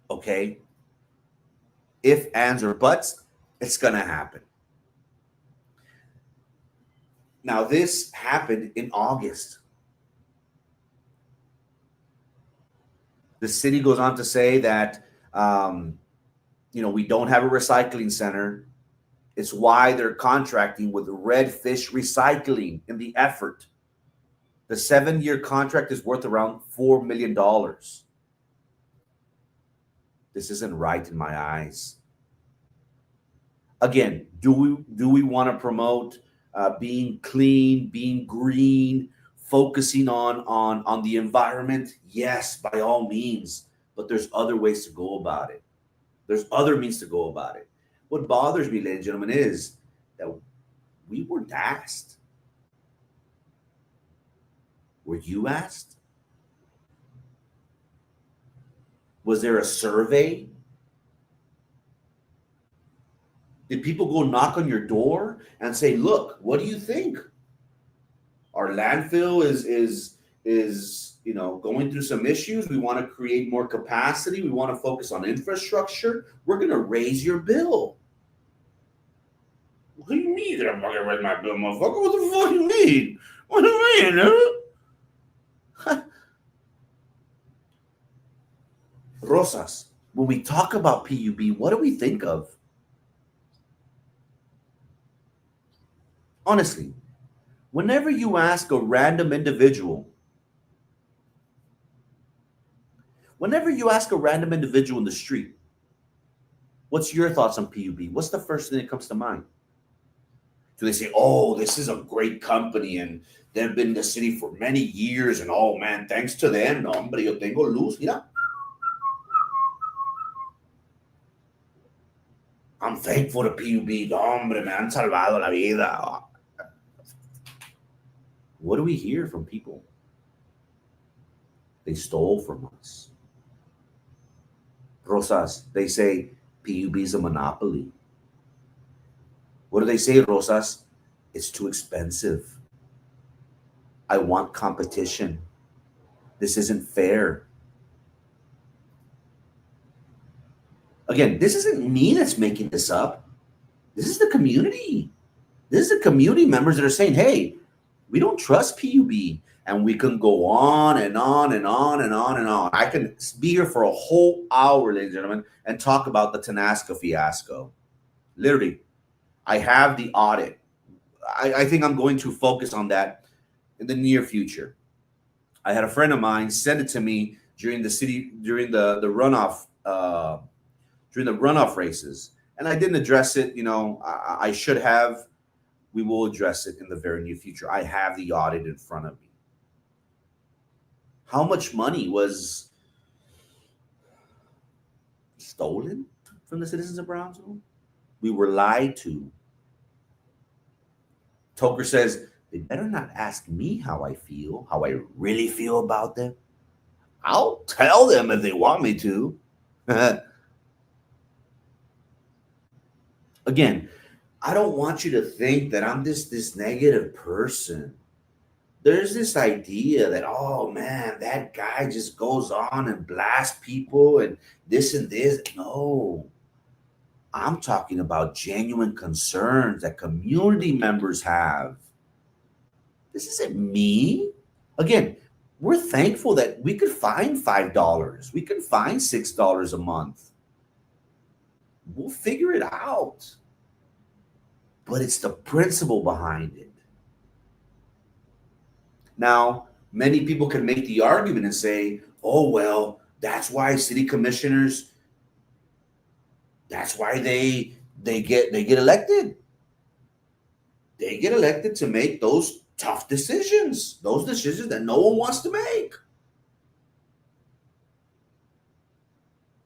Okay? If, ands, or buts, it's going to happen. Now, this happened in August. The city goes on to say that, we don't have a recycling center. It's why they're contracting with Redfish Recycling in the effort. The 7-year contract is worth around $4 million. This isn't right in my eyes. Again, do we want to promote being clean, being green, focusing on the environment? Yes, by all means. But there's other ways to go about it. There's other means to go about it. What bothers me, ladies and gentlemen, is that we weren't asked. Were you asked? Was there a survey? Did people go knock on your door and say, look, what do you think? Our landfill is going through some issues. We want to create more capacity. We want to focus on infrastructure. We're going to raise your bill. What do you mean that I'm not going to raise my bill, motherfucker? What the fuck do you mean? What do you mean, dude? Rosas, when we talk about PUB, what do we think of? Honestly, whenever you ask a random individual, in the street, what's your thoughts on PUB? What's the first thing that comes to mind? Do they say, oh, this is a great company and they've been in the city for many years and oh man, thanks to them, no, hombre, yo tengo luz, mira. I'm thankful to PUB, no, hombre, me han salvado la vida. What do we hear from people? They stole from us. Rosas, they say PUB is a monopoly. What do they say, Rosas? It's too expensive. I want competition. This isn't fair. Again, this isn't me that's making this up. This is the community. This is the community members that are saying, hey, we don't trust PUB. And we can go on and on and on and on and on. I can be here for a whole hour, ladies and gentlemen, and talk about the Tanasca fiasco. Literally, I have the audit. I think I'm going to focus on that in the near future. I had a friend of mine send it to me during the runoff races, and I didn't address it. I should have. We will address it in the very near future. I have the audit in front of me. How much money was stolen from the citizens of Brownsville. We were lied to. Toker says, they better not ask me how I feel, how I really feel about them. I'll tell them if they want me to. Again, I don't want you to think that I'm this negative person. There's this idea that, oh man, that guy just goes on and blasts people and this and this. No, I'm talking about genuine concerns that community members have. This isn't me. Again, we're thankful that we could find $5. We can find $6 a month. We'll figure it out. But it's the principle behind it. Now, many people can make the argument and say, oh, well, that's why city commissioners, that's why they get elected. They get elected to make those tough decisions, those decisions that no one wants to make.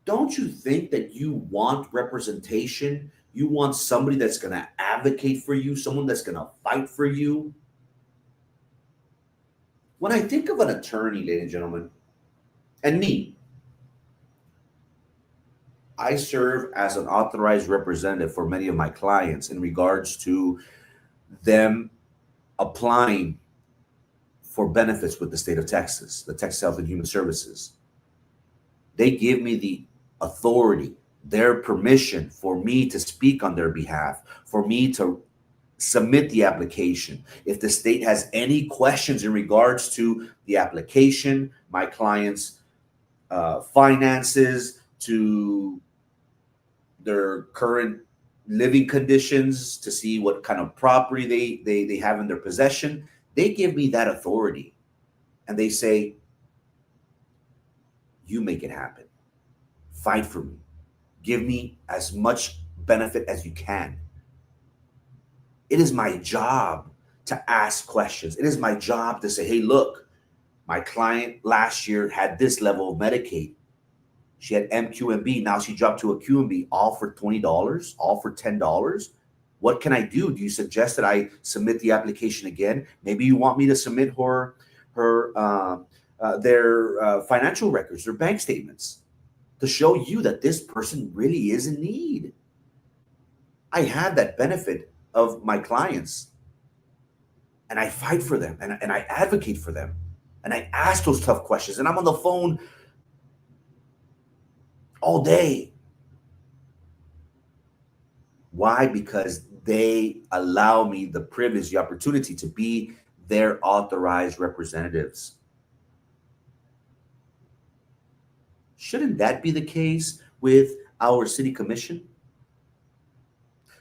Don't you think that you want representation? You want somebody that's going to advocate for you, someone that's going to fight for you? When I think of an attorney, ladies and gentlemen, and me, I serve as an authorized representative for many of my clients in regards to them applying for benefits with the state of Texas, the Texas Health and Human Services. They give me the authority, their permission for me to speak on their behalf, for me to submit the application. If the state has any questions in regards to the application, my client's finances, to their current living conditions, to see what kind of property they have in their possession, they give me that authority. And they say, you make it happen. Fight for me. Give me as much benefit as you can. It is my job to ask questions. It is my job to say, hey, look, my client last year had this level of Medicaid. She had MQMB. Now she dropped to a QMB, all for $20, all for $10. What can I do? Do you suggest that I submit the application again? Maybe you want me to submit their financial records, their bank statements, to show you that this person really is in need. I have that benefit of my clients, and I fight for them, and I advocate for them, and I ask those tough questions, and I'm on the phone all day. Why? Because they allow me the privilege, the opportunity to be their authorized representatives. Shouldn't that be the case with our city commission?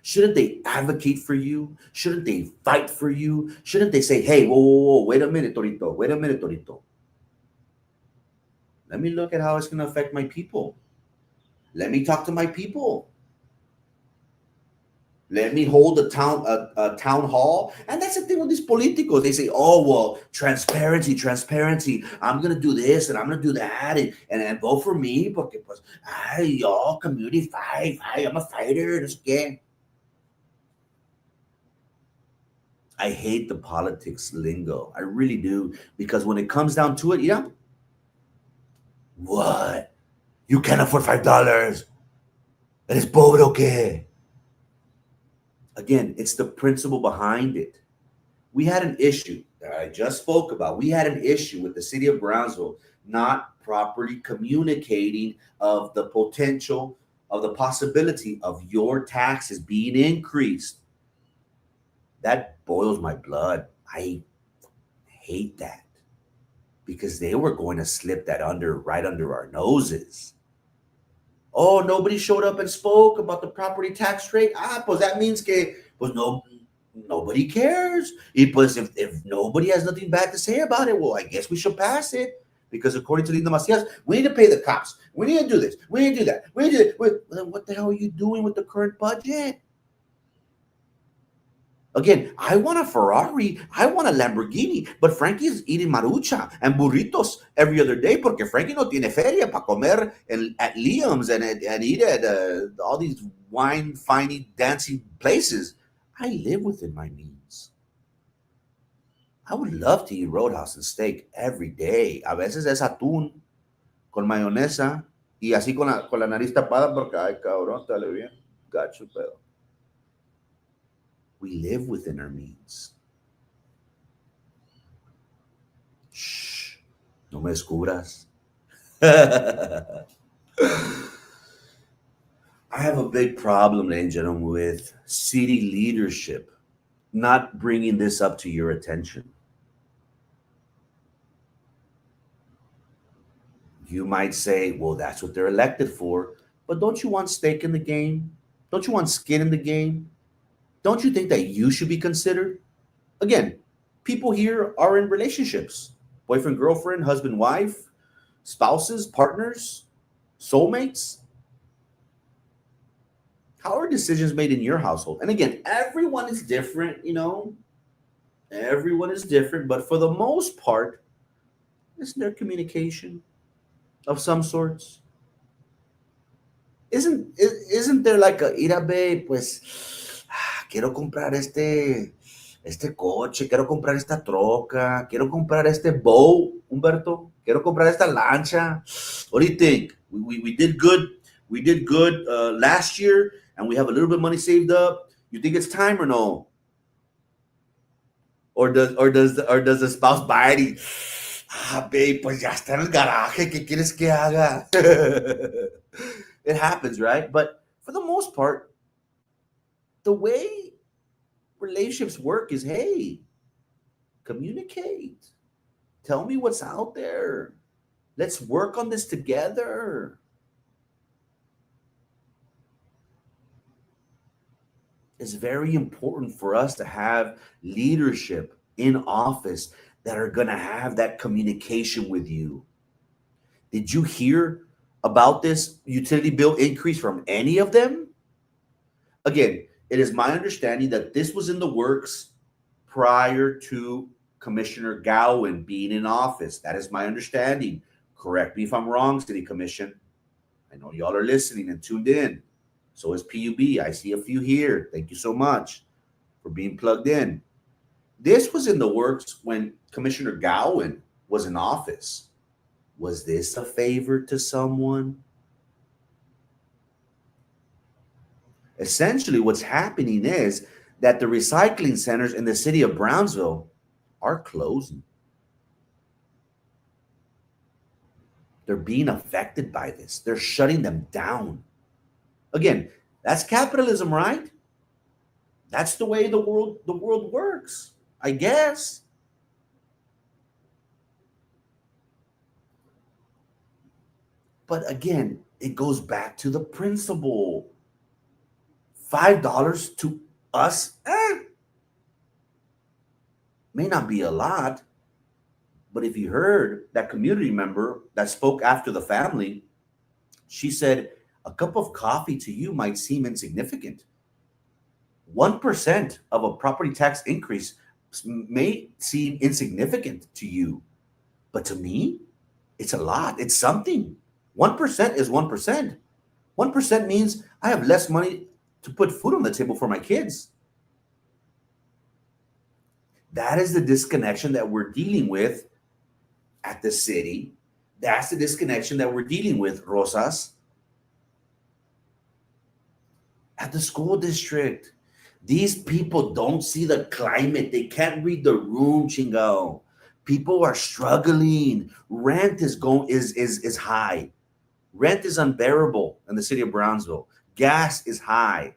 Shouldn't they advocate for you? Shouldn't they fight for you? Shouldn't they say, hey, whoa, wait a minute, Torito, wait a minute, Torito. Let me look at how it's going to affect my people. Let me talk to my people. Let me hold a town hall. And that's the thing with these politicos. They say, oh, well, transparency. I'm going to do this and I'm going to do that. And vote for me. Porque, pues, ay, yo, community fight. I'm a fighter. That's okay. I hate the politics lingo. I really do. Because when it comes down to it, yeah. What? You can't afford $5. ¿Eres pobre o qué? Again, it's the principle behind it. We had an issue that I just spoke about. We had an issue with the city of Brownsville not properly communicating of the potential, of the possibility of your taxes being increased. That boils my blood. I hate that because they were going to slip that right under our noses. Oh, nobody showed up and spoke about the property tax rate. Pues that means que pues nobody cares. Y pues if nobody has nothing bad to say about it, well, I guess we should pass it. Because according to Linda Macias, we need to pay the cops. We need to do this. We need to do that. We need to. Then what the hell are you doing with the current budget? Again, I want a Ferrari, I want a Lamborghini, but Frankie is eating marucha and burritos every other day porque Frankie no tiene feria para comer at Liam's and eat at all these wine, finey, dancing places. I live within my means. I would love to eat Roadhouse and steak every day. A veces es atún con mayonesa y así con la nariz tapada porque, ay, cabrón, dale bien. Gacho, pedo. We live within our means. Shh, no me descubras. I have a big problem, ladies and gentlemen, with city leadership not bringing this up to your attention. You might say, well, that's what they're elected for, but don't you want stake in the game? Don't you want skin in the game? Don't you think that you should be considered? Again, people here are in relationships. Boyfriend, girlfriend, husband, wife, spouses, partners, soulmates. How are decisions made in your household? And again, everyone is different, everyone is different, but for the most part, isn't there communication of some sorts? Isn't there like a, ira babe, pues, quiero comprar este coche, quiero comprar esta troca, quiero comprar este boat, Humberto, quiero comprar esta lancha. What do you think? We did good. We did good last year, and we have a little bit of money saved up. You think it's time or no? Or does the spouse buy it? Babe, pues ya está en el garaje. ¿Qué quieres que haga? It happens, right? But for the most part, the way relationships work is, hey, communicate. Tell me what's out there. Let's work on this together. It's very important for us to have leadership in office that are going to have that communication with you. Did you hear about this utility bill increase from any of them? Again, it is my understanding that this was in the works prior to Commissioner Gowan being in office. That is my understanding. Correct me if I'm wrong, City Commission. I know y'all are listening and tuned in. So is PUB. I see a few here. Thank you so much for being plugged in. This was in the works when Commissioner Gowan was in office. Was this a favor to someone? Essentially, what's happening is that the recycling centers in the city of Brownsville are closing. They're being affected by this. They're shutting them down. Again, that's capitalism, right? That's the way the world works, I guess. But again, it goes back to the principle. $5 to us may not be a lot, but if you heard that community member that spoke after the family, she said a cup of coffee to you might seem insignificant. 1% of a property tax increase may seem insignificant to you, but to me, it's a lot. It's something. 1% is 1%. 1% means I have less money to put food on the table for my kids. That is the disconnection that we're dealing with at the city. That's the disconnection that we're dealing with, Rosas, at the school district. These people don't see the climate. They can't read the room, chingo. People are struggling. Rent is high. Rent is unbearable in the city of Brownsville. Gas is high.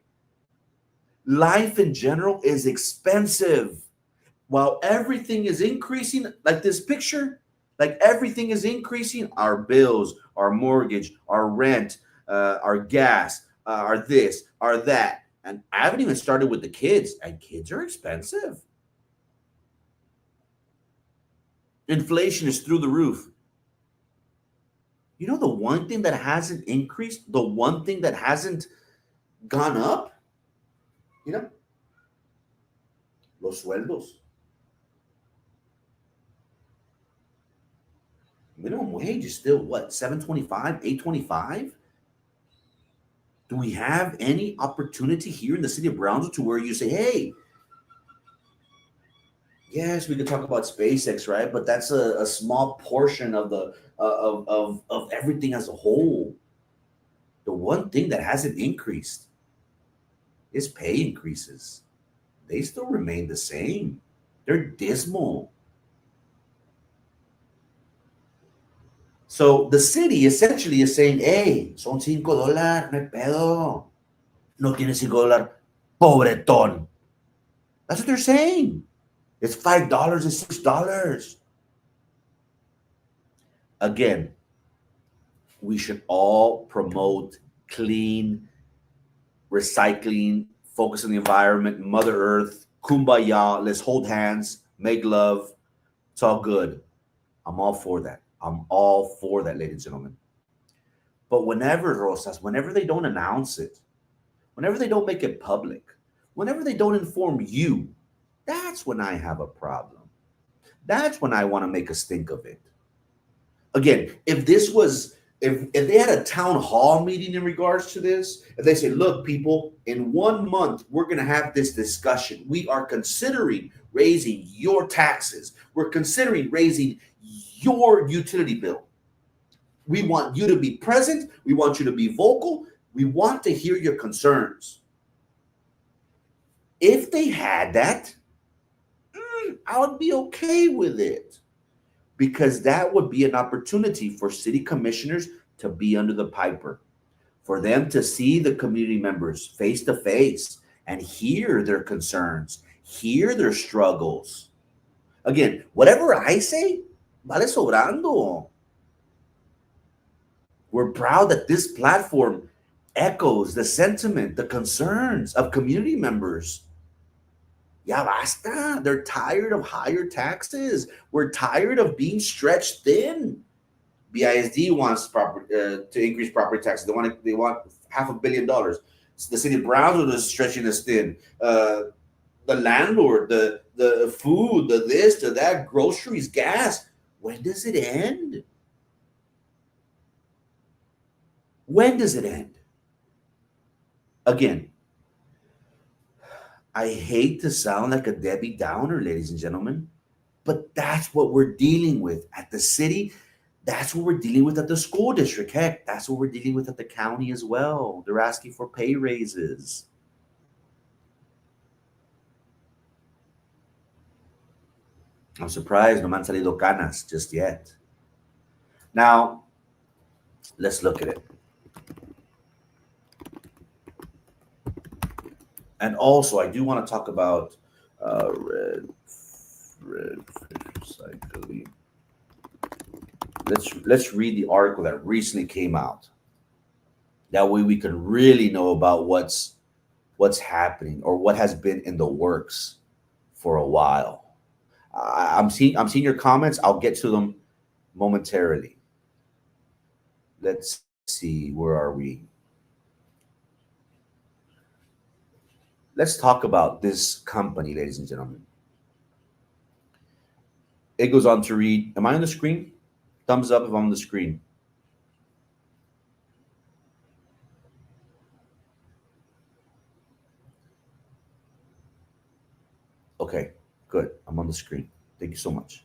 Life in general is expensive. While everything is increasing, like this picture, like everything is increasing, our bills, our mortgage, our rent, our gas, our this, our that. And I haven't even started with the kids, and kids are expensive. Inflation is through the roof. You know, the one thing that hasn't increased, the one thing that hasn't gone up, Los sueldos. Minimum wage is still what, 725, 825? Do we have any opportunity here in the city of Brownsville to where you say, hey, yes, we could talk about SpaceX, right? But that's a small portion of the of everything as a whole. The one thing that hasn't increased is pay increases. They still remain the same. They're dismal. So the city essentially is saying, hey, son $5, no hay pedo. No tienes $5, pobretón. That's what they're saying. It's $5, it's $6. Again, we should all promote clean recycling, focus on the environment, Mother Earth, kumbaya, let's hold hands, make love. It's all good. I'm all for that. I'm all for that, ladies and gentlemen. But whenever, Rosas, whenever they don't announce it, whenever they don't make it public, whenever they don't inform you, that's when I have a problem. That's when I want to make a stink of it. Again, if they had a town hall meeting in regards to this, if they say, look, people, in 1 month, we're going to have this discussion. We are considering raising your taxes. We're considering raising your utility bill. We want you to be present. We want you to be vocal. We want to hear your concerns. If they had that, I would be okay with it, because that would be an opportunity for city commissioners to be under the piper, for them to see the community members face to face and hear their concerns, hear their struggles. Again, whatever I say, vale sobrando. We're proud that this platform echoes the sentiment, the concerns of community members. Ya basta. They're tired of higher taxes. We're tired of being stretched thin. BISD wants to increase property taxes. They want $500 million. The city of Brownsville is stretching us thin. The landlord, the food, the this, the that, groceries, gas. When does it end? When does it end? Again, I hate to sound like a Debbie Downer, ladies and gentlemen, but that's what we're dealing with at the city. That's what we're dealing with at the school district. Heck, that's what we're dealing with at the county as well. They're asking for pay raises. I'm surprised no me han salido canas just yet. Now, let's look at it. And also, I do want to talk about red recycling. Let's read the article that recently came out. That way, we can really know about what's happening or what has been in the works for a while. I'm seeing your comments. I'll get to them momentarily. Let's see, where are we? Let's talk about this company, ladies and gentlemen. It goes on to read, am I on the screen? Thumbs up if I'm on the screen. Okay, good. I'm on the screen. Thank you so much.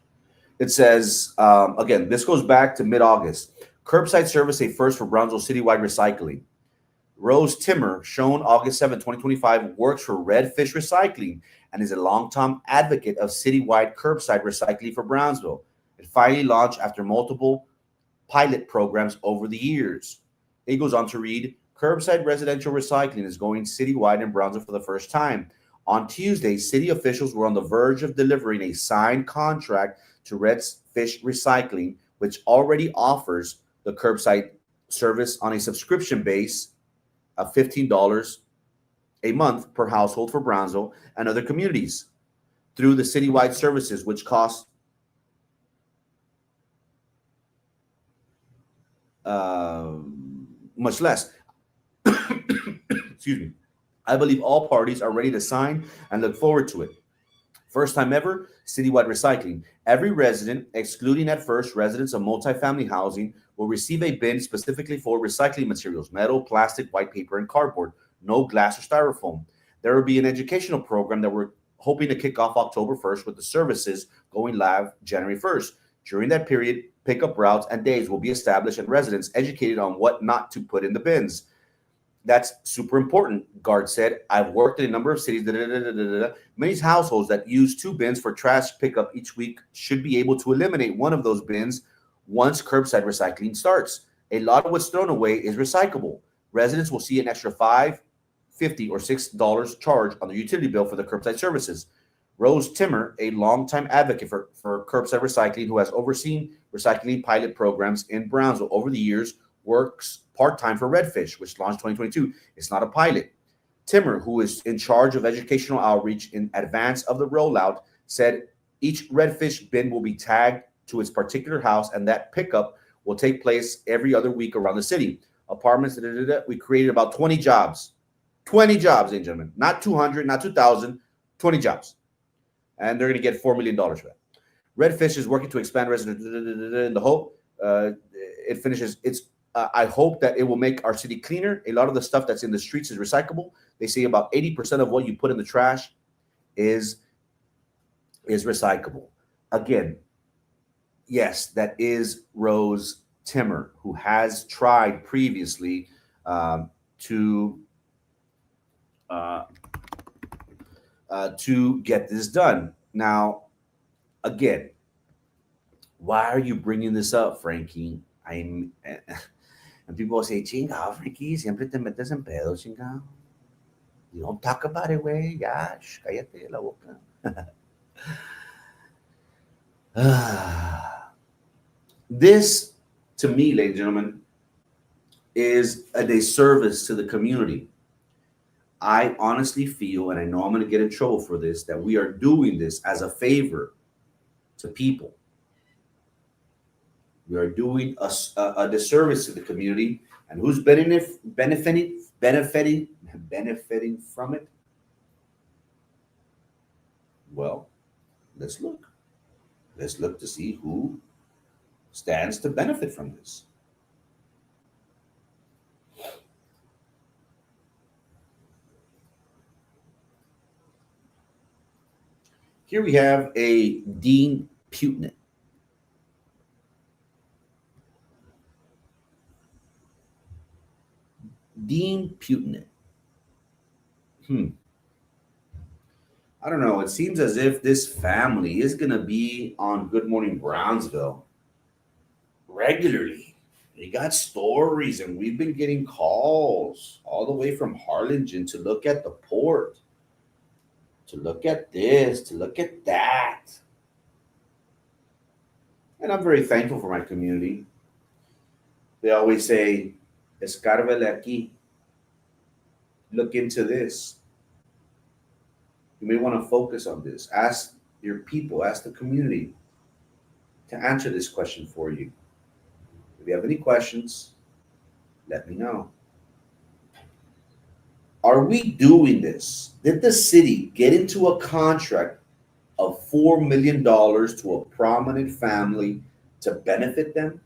It says, again, this goes back to mid-August. Curbside service a first for Brownsville citywide recycling. Rose Timmer, shown August 7, 2025, works for Redfish Recycling and is a long-time advocate of citywide curbside recycling for Brownsville. It finally launched after multiple pilot programs over the years. It goes on to read, curbside residential recycling is going citywide in Brownsville for the first time. On Tuesday, city officials were on the verge of delivering a signed contract to Redfish Recycling, which already offers the curbside service on a subscription base of $15 a month per household for Brownsville and other communities through the citywide services, which cost much less. Excuse me. I believe all parties are ready to sign and look forward to it. First time ever, citywide recycling. Every resident, excluding at first residents of multifamily housing, will receive a bin specifically for recycling materials, metal, plastic, white paper, and cardboard. No glass or styrofoam. There will be an educational program that we're hoping to kick off October 1st with the services going live January 1st. During that period, pickup routes and days will be established and residents educated on what not to put in the bins. That's super important, Guard said. I've worked in a number of cities. Many households that use 2 bins for trash pickup each week should be able to eliminate one of those bins once curbside recycling starts. A lot of what's thrown away is recyclable. Residents will see an extra $5, $50, or $6 charge on their utility bill for the curbside services. Rose Timmer, a longtime advocate for curbside recycling who has overseen recycling pilot programs in Brownsville over the years, works part-time for Redfish, which launched 2022. It's not a pilot. Timmer, who is in charge of educational outreach in advance of the rollout, said each Redfish bin will be tagged to its particular house and that pickup will take place every other week around the city. Apartments, we created about 20 jobs. 20 jobs, ladies and gentlemen. Not 200, not 2,000, 20 jobs. And they're going to get $4 million for that. Redfish is working to expand residents in the hope it finishes. I hope that it will make our city cleaner. A lot of the stuff that's in the streets is recyclable. They say about 80% of what you put in the trash is recyclable. Again, yes, that is Rose Timmer, who has tried previously to get this done. Now, again, why are you bringing this up, Frankie? And people say, chingado, Frankie, siempre te metes en pedo, chingado. You don't talk about it, güey. Ya, cállate la boca. This, to me, ladies and gentlemen, is a disservice to the community. I honestly feel, and I know I'm going to get in trouble for this, that we are doing this as a favor to people. We are doing a disservice to the community, and who's benefiting from it? Well, let's look. Let's look to see who stands to benefit from this. Here we have a Dean Putinant. Dean Putinant. I don't know. It seems as if this family is going to be on Good Morning Brownsville regularly. They got stories, and we've been getting calls all the way from Harlingen to look at the port, to look at this, to look at that. And I'm very thankful for my community. They always say, escárvele aquí. Look into this. You may want to focus on this. Ask your people, ask the community to answer this question for you. If you have any questions, let me know. Are we doing this? Did the city get into a contract of $4 million to a prominent family to benefit them?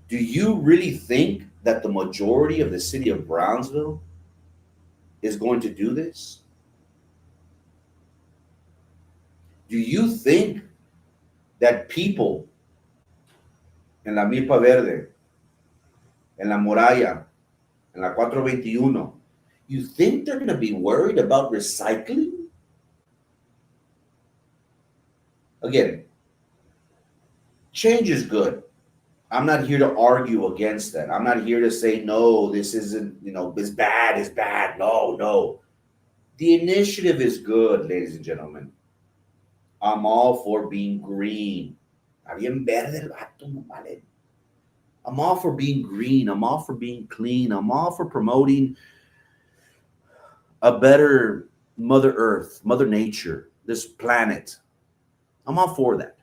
Do you really think that the majority of the city of Brownsville is going to do this? Do you think that people en la Milpa Verde, en la Muralla, en la 421, you think they're going to be worried about recycling? Again, change is good. I'm not here to argue against that. I'm not here to say, no, this isn't, it's bad. No. The initiative is good, ladies and gentlemen. I'm all for being green. I'm all for being green. I'm all for being clean. I'm all for promoting a better Mother Earth, Mother Nature, this planet. I'm all for that.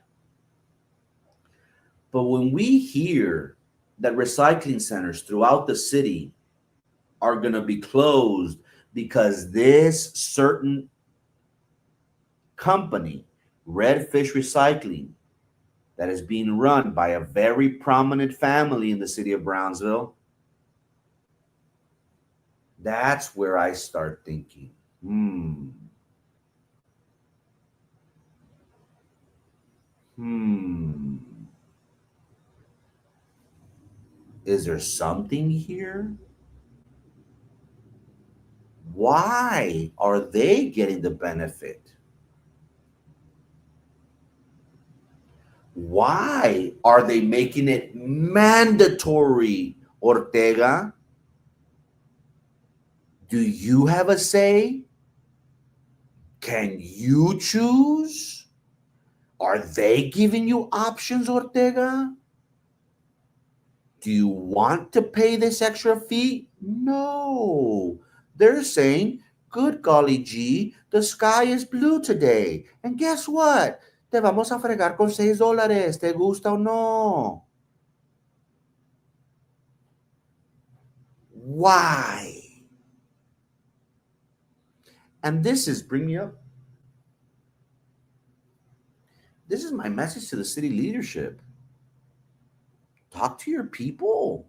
But when we hear that recycling centers throughout the city are going to be closed because this certain company, Redfish Recycling, that is being run by a very prominent family in the city of Brownsville, that's where I start thinking, is there something here? Why are they getting the benefit? Why are they making it mandatory, Ortega? Do you have a say? Can you choose? Are they giving you options, Ortega? Do you want to pay this extra fee? No. They're saying, good golly gee, the sky is blue today. And guess what? Te vamos a fregar con $6. ¿Te gusta o no? Why? And this is, bring me up. This is my message to the city leadership. Talk to your people.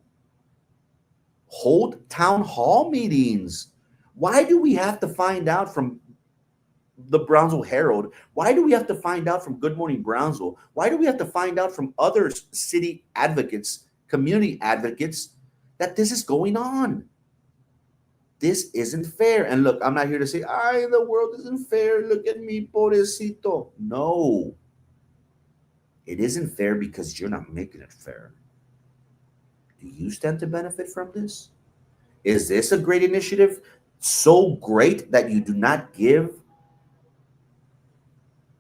Hold town hall meetings. Why do we have to find out from the Brownsville Herald? Why do we have to find out from Good Morning Brownsville? Why do we have to find out from other city advocates, community advocates, that this is going on? This isn't fair. And look, I'm not here to say, the world isn't fair. Look at me, pobrecito. No. It isn't fair because you're not making it fair. Do you stand to benefit from this? Is this a great initiative? So great that you do not give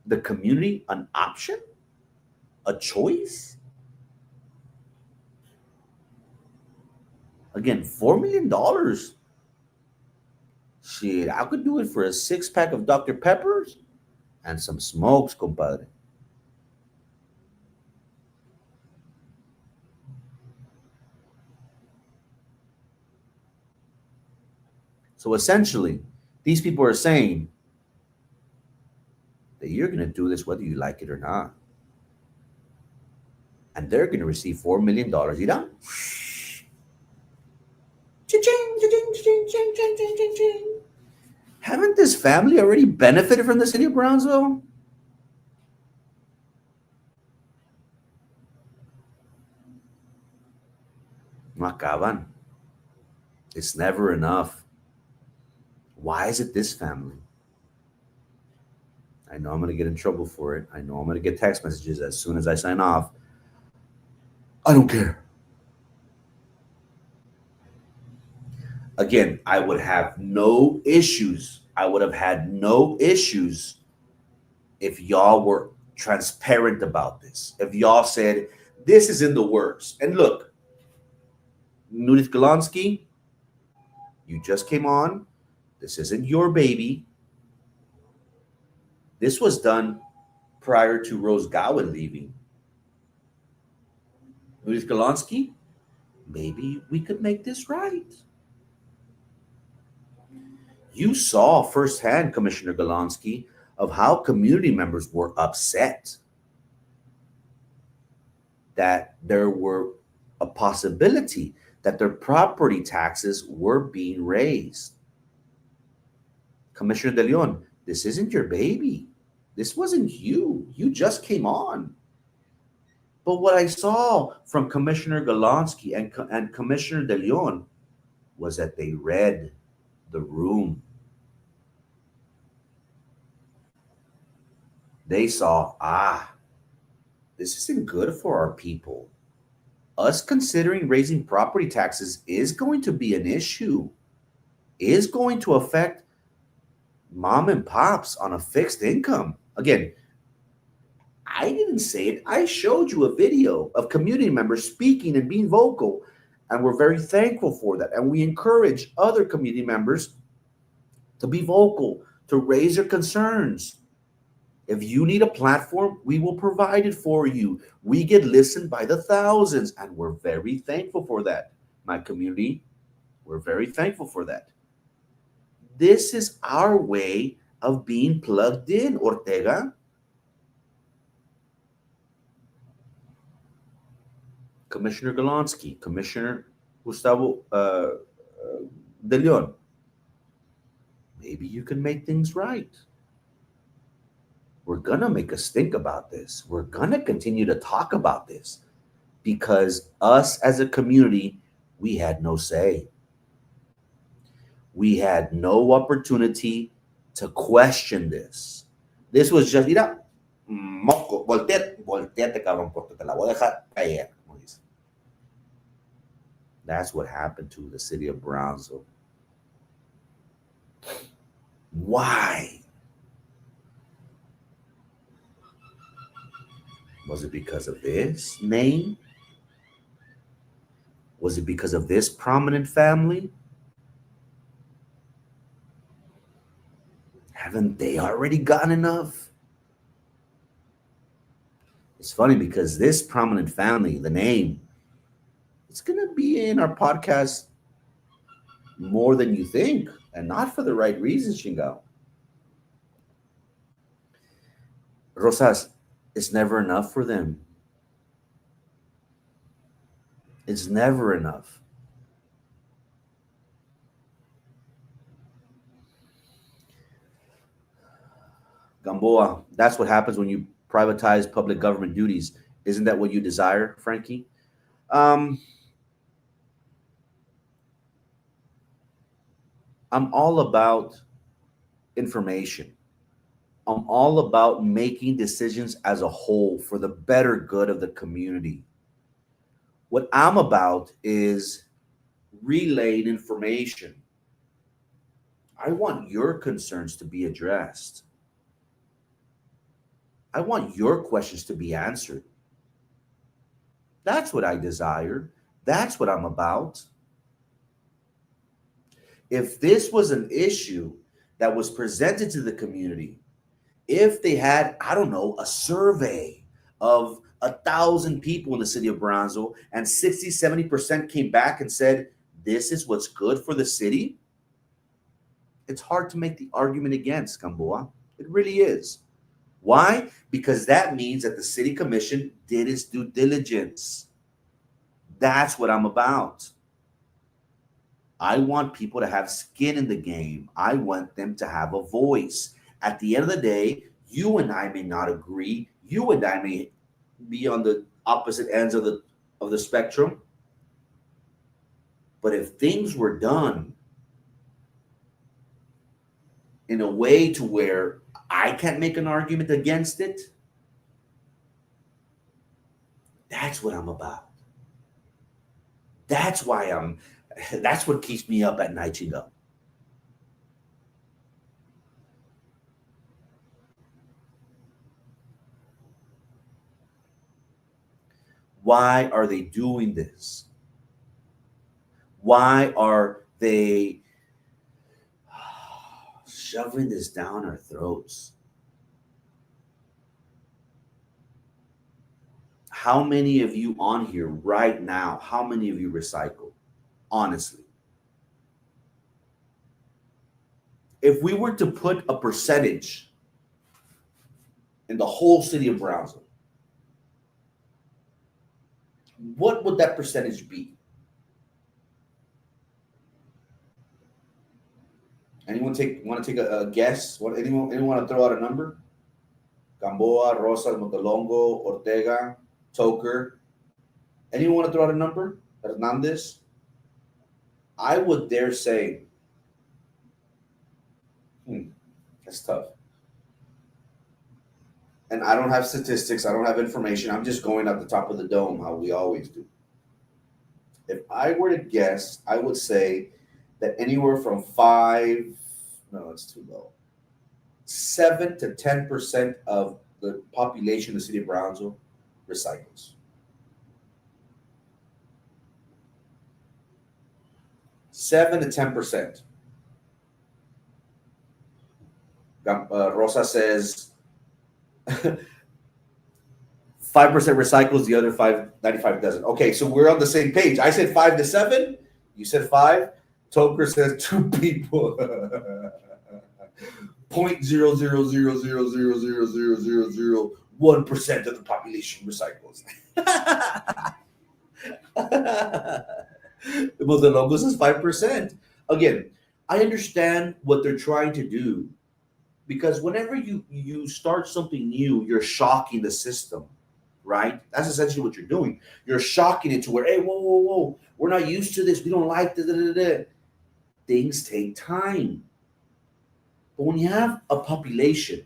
the community an option, a choice? Again, $4 million. Shit, I could do it for a 6-pack of Dr. Peppers and some smokes, compadre. So essentially, these people are saying that you're going to do this whether you like it or not. And they're going to receive $4 million. You know? Cha-ching, cha-ching, cha-ching, cha-ching, cha-ching, cha-ching. Haven't this family already benefited from the city of Brownsville? No acaban. It's never enough. Why is it this family? I know I'm going to get in trouble for it. I know I'm going to get text messages as soon as I sign off. I don't care. Again, I would have no issues. I would have had no issues if y'all were transparent about this. If y'all said, this is in the works. And look, Nudith Golonsky, you just came on. This isn't your baby. This was done prior to Rose Gowen leaving. Nudith Golonsky, maybe we could make this right. You saw firsthand, Commissioner Golonsky, of how community members were upset that there were a possibility that their property taxes were being raised. Commissioner De Leon, this isn't your baby. This wasn't you. You just came on. But what I saw from Commissioner Golonsky and Commissioner De Leon was that they read the room. They saw, this isn't good for our people. Us considering raising property taxes is going to be an issue, is going to affect mom and pops on a fixed income. Again, I didn't say it. I showed you a video of community members speaking and being vocal, and we're very thankful for that. And we encourage other community members to be vocal, to raise their concerns. If you need a platform, we will provide it for you. We get listened by the thousands, and we're very thankful for that. My community, we're very thankful for that. This is our way of being plugged in, Ortega. Commissioner Golonsky, Commissioner Gustavo De Leon. Maybe you can make things right. We're going to make us think about this. We're going to continue to talk about this because us as a community, we had no say. We had no opportunity to question this. This was just, mira, moco, volteate, cabrón, porque te la voy a dejar caer. That's what happened to the city of Brownsville. Why? Was it because of this name? Was it because of this prominent family? Haven't they already gotten enough? It's funny because this prominent family, the name, it's going to be in our podcast more than you think, and not for the right reasons, Shingo. Rosas, it's never enough for them. It's never enough. Gamboa, that's what happens when you privatize public government duties. Isn't that what you desire, Frankie? I'm all about information. I'm all about making decisions as a whole for the better good of the community. What I'm about is relaying information. I want your concerns to be addressed. I want your questions to be answered. That's what I desire. That's what I'm about. If this was an issue that was presented to the community, if they had, I don't know, a survey of 1,000 people in the city of Brownsville and 60, 70% came back and said, this is what's good for the city, it's hard to make the argument against, Gamboa. It really is. Why? Because that means that the city commission did its due diligence. That's what I'm about. I want people to have skin in the game. I want them to have a voice. At the end of the day, you and I may not agree. You and I may be on the opposite ends of the spectrum. But if things were done in a way to where I can't make an argument against it, that's what I'm about. That's what keeps me up at night, Chingo. Why are they doing this? Why are they shoving this down our throats? How many of you on here right now, how many of you recycle? Honestly. If we were to put a percentage in the whole city of Brownsville, what would that percentage be? Anyone want to take a guess? Anyone want to throw out a number? Gamboa, Rosas, Montelongo, Ortega, Toker. Anyone want to throw out a number? Hernandez? I would dare say, that's tough. And I don't have statistics. I don't have information. I'm just going at the top of the dome, how we always do. If I were to guess, I would say that anywhere from 7 to 10% of the population of the city of Brownsville recycles. Seven to 10%. Rosa says 5% recycles, the other 95 doesn't. Okay, so we're on the same page. I said 5 to 7. You said 5. Toker says 2 people. 0.000000001% of the population recycles. Well, the logo says 5%. Again, I understand what they're trying to do, because whenever you start something new, you're shocking the system, right? That's essentially what you're doing. You're shocking it to where, hey, whoa, we're not used to this. We don't like this. Things take time. But when you have a population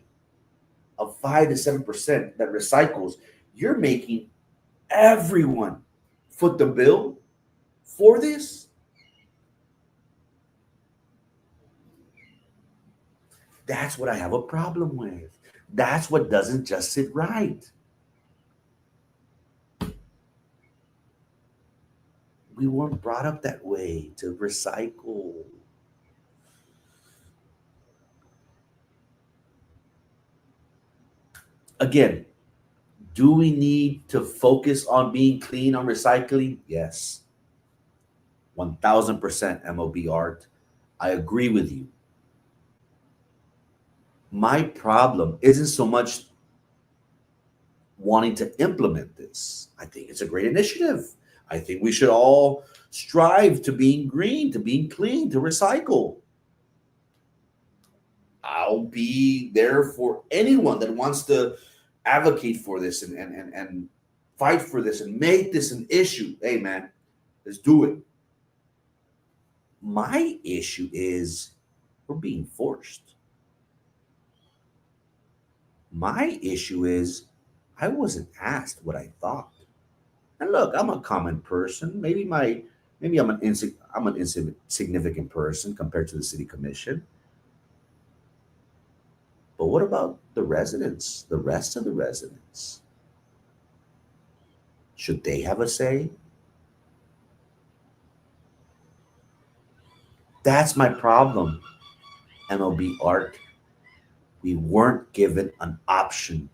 of 5 to 7% that recycles, you're making everyone foot the bill for this. That's what I have a problem with. That's what doesn't just sit right. We weren't brought up that way to recycle. Again, do we need to focus on being clean on recycling? Yes. 1000% MOB art. I agree with you. My problem isn't so much wanting to implement this. I think it's a great initiative. I think we should all strive to being green, to being clean, to recycle. I'll be there for anyone that wants to advocate for this and fight for this and make this an issue. Hey, man, let's do it. My issue is we're being forced. My issue is I wasn't asked what I thought. And look, I'm a common person. Maybe I'm an insignificant person compared to the city commission. But what about the residents, the rest of the residents? Should they have a say? That's my problem, MLB Art. We weren't given an option.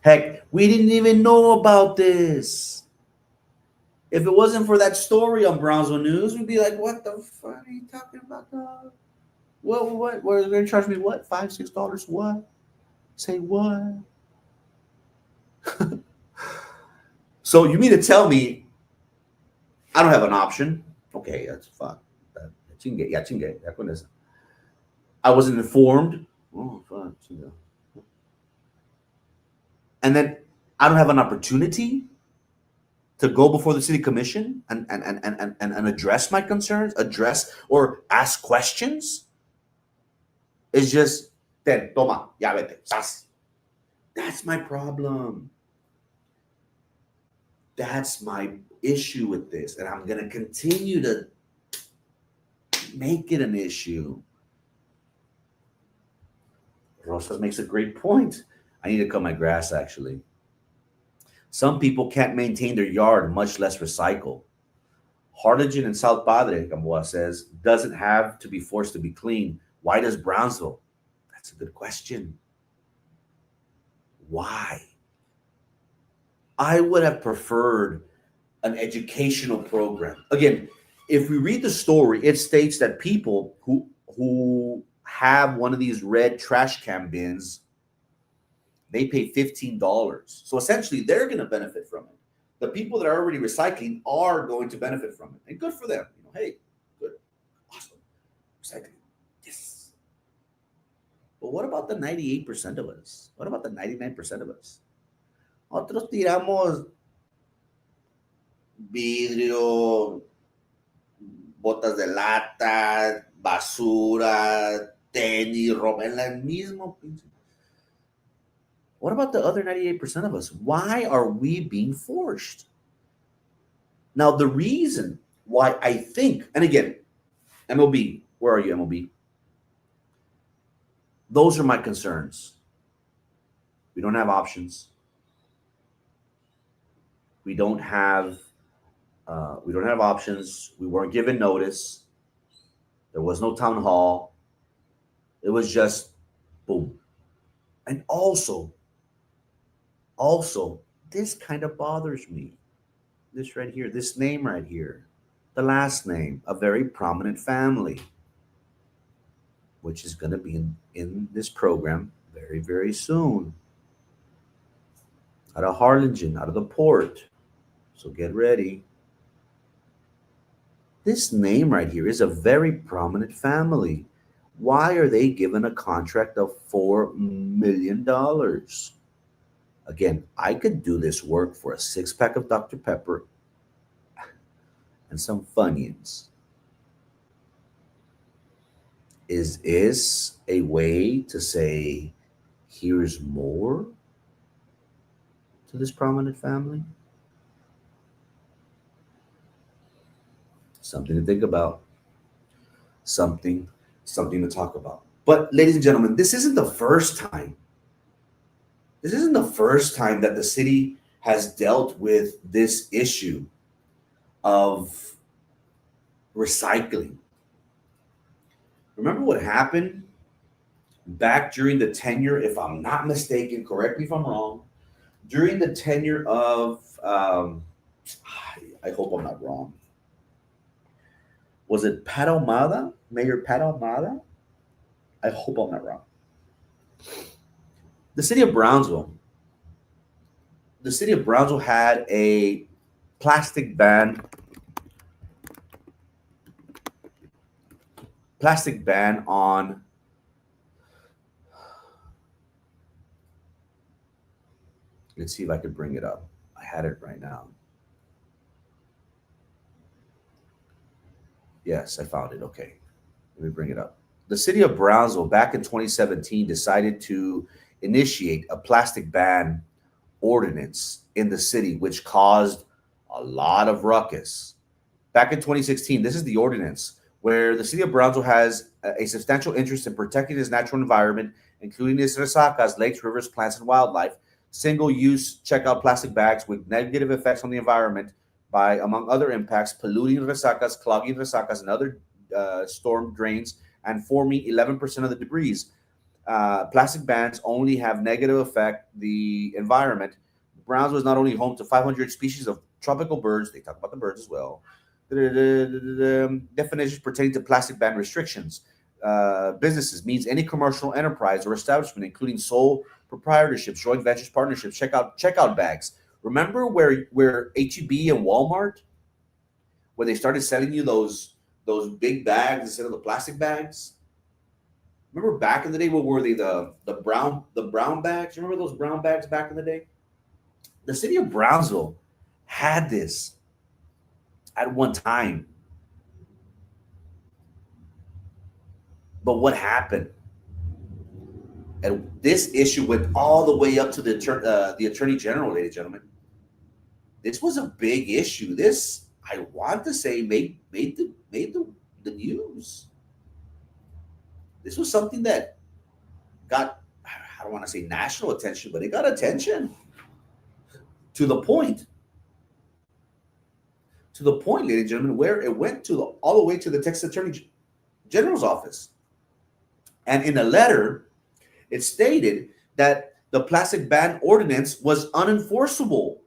Heck, we didn't even know about this. If it wasn't for that story on Brownsville News, we'd be like, what the fuck are you talking about, dog? What? Were they going to charge me what? $5, $6? What? Say what? So you mean to tell me I don't have an option? Okay, that's fuck. I wasn't informed. Oh, fuck. And then I don't have an opportunity to go before the city commission and address my concerns, address or ask questions. It's just, ten, toma, ya vete, sas. That's my problem. That's my issue with this. And I'm going to continue to make it an issue. Rosas makes a great point. I need to cut my grass, actually. Some people can't maintain their yard, much less recycle. Harlingen and South Padre, Gamboa says, doesn't have to be forced to be clean. Why does Brownsville? That's a good question. Why? I would have preferred an educational program. Again, if we read the story, it states that people who have one of these red trash can bins, they pay $15. So essentially, they're going to benefit from it. The people that are already recycling are going to benefit from it. And good for them. Hey, good. Awesome. Recycling. Yes. But what about the 98% of us? What about the 99% of us? Nosotros tiramos vidrio, botas de lata, basura, tenis, ropa, en el mismo. What about the other 98% of us? Why are we being forced? Now, the reason why I think, and again, MLB, where are you, MLB? Those are my concerns. We don't have options. We don't have options. We weren't given notice. There was no town hall. It was just boom. And also, this kind of bothers me. This right here, this name right here. the last name, a very prominent family, which is going to be in this program very, very soon. Out of Harlingen, out of the port. So get ready. This name right here is a very prominent family. Why are they given a contract of $4 million? Again, I could do this work for a 6-pack of Dr. Pepper and some Funyuns. Is this a way to say, here's more to this prominent family? Something to think about. Something to talk about. But ladies and gentlemen, this isn't the first time. This isn't the first time that the city has dealt with this issue of recycling. Remember what happened back during the tenure, if I'm not mistaken, correct me if I'm wrong, during the tenure of, I hope I'm not wrong, was it Pat Ahumada? Mayor Pat Ahumada? I hope I'm not wrong. The city of Brownsville had a plastic ban on let's see if I could bring it up. I had it right now. Yes, I found it. Okay. Let me bring it up. The city of Brownsville back in 2017 decided to initiate a plastic ban ordinance in the city, which caused a lot of ruckus. Back in 2016, this is the ordinance where the city of Brownsville has a substantial interest in protecting its natural environment, including its resacas, lakes, rivers, plants, and wildlife. Single-use checkout plastic bags with negative effects on the environment by, among other impacts, polluting resacas, clogging resacas, and other storm drains, and forming 11% of the debris. Plastic bans only have negative affect the environment. Brownsville is not only home to 500 species of tropical birds, they talk about the birds as well. Definitions pertaining to plastic ban restrictions. Businesses means any commercial enterprise or establishment, including sole proprietorships, joint ventures, partnerships, checkout bags. Remember where H-E-B and Walmart, where they started selling you those big bags instead of the plastic bags? Remember back in the day, what were they? The brown bags? Remember those brown bags back in the day? The city of Brownsville had this at one time. But what happened? And this issue went all the way up to the Attorney General, ladies and gentlemen. This was a big issue. This, I want to say, made the news. This was something that got, I don't want to say national attention, but it got attention to the point, ladies and gentlemen, where it went all the way to the Texas Attorney General's office. And in a letter, it stated that the plastic ban ordinance was unenforceable.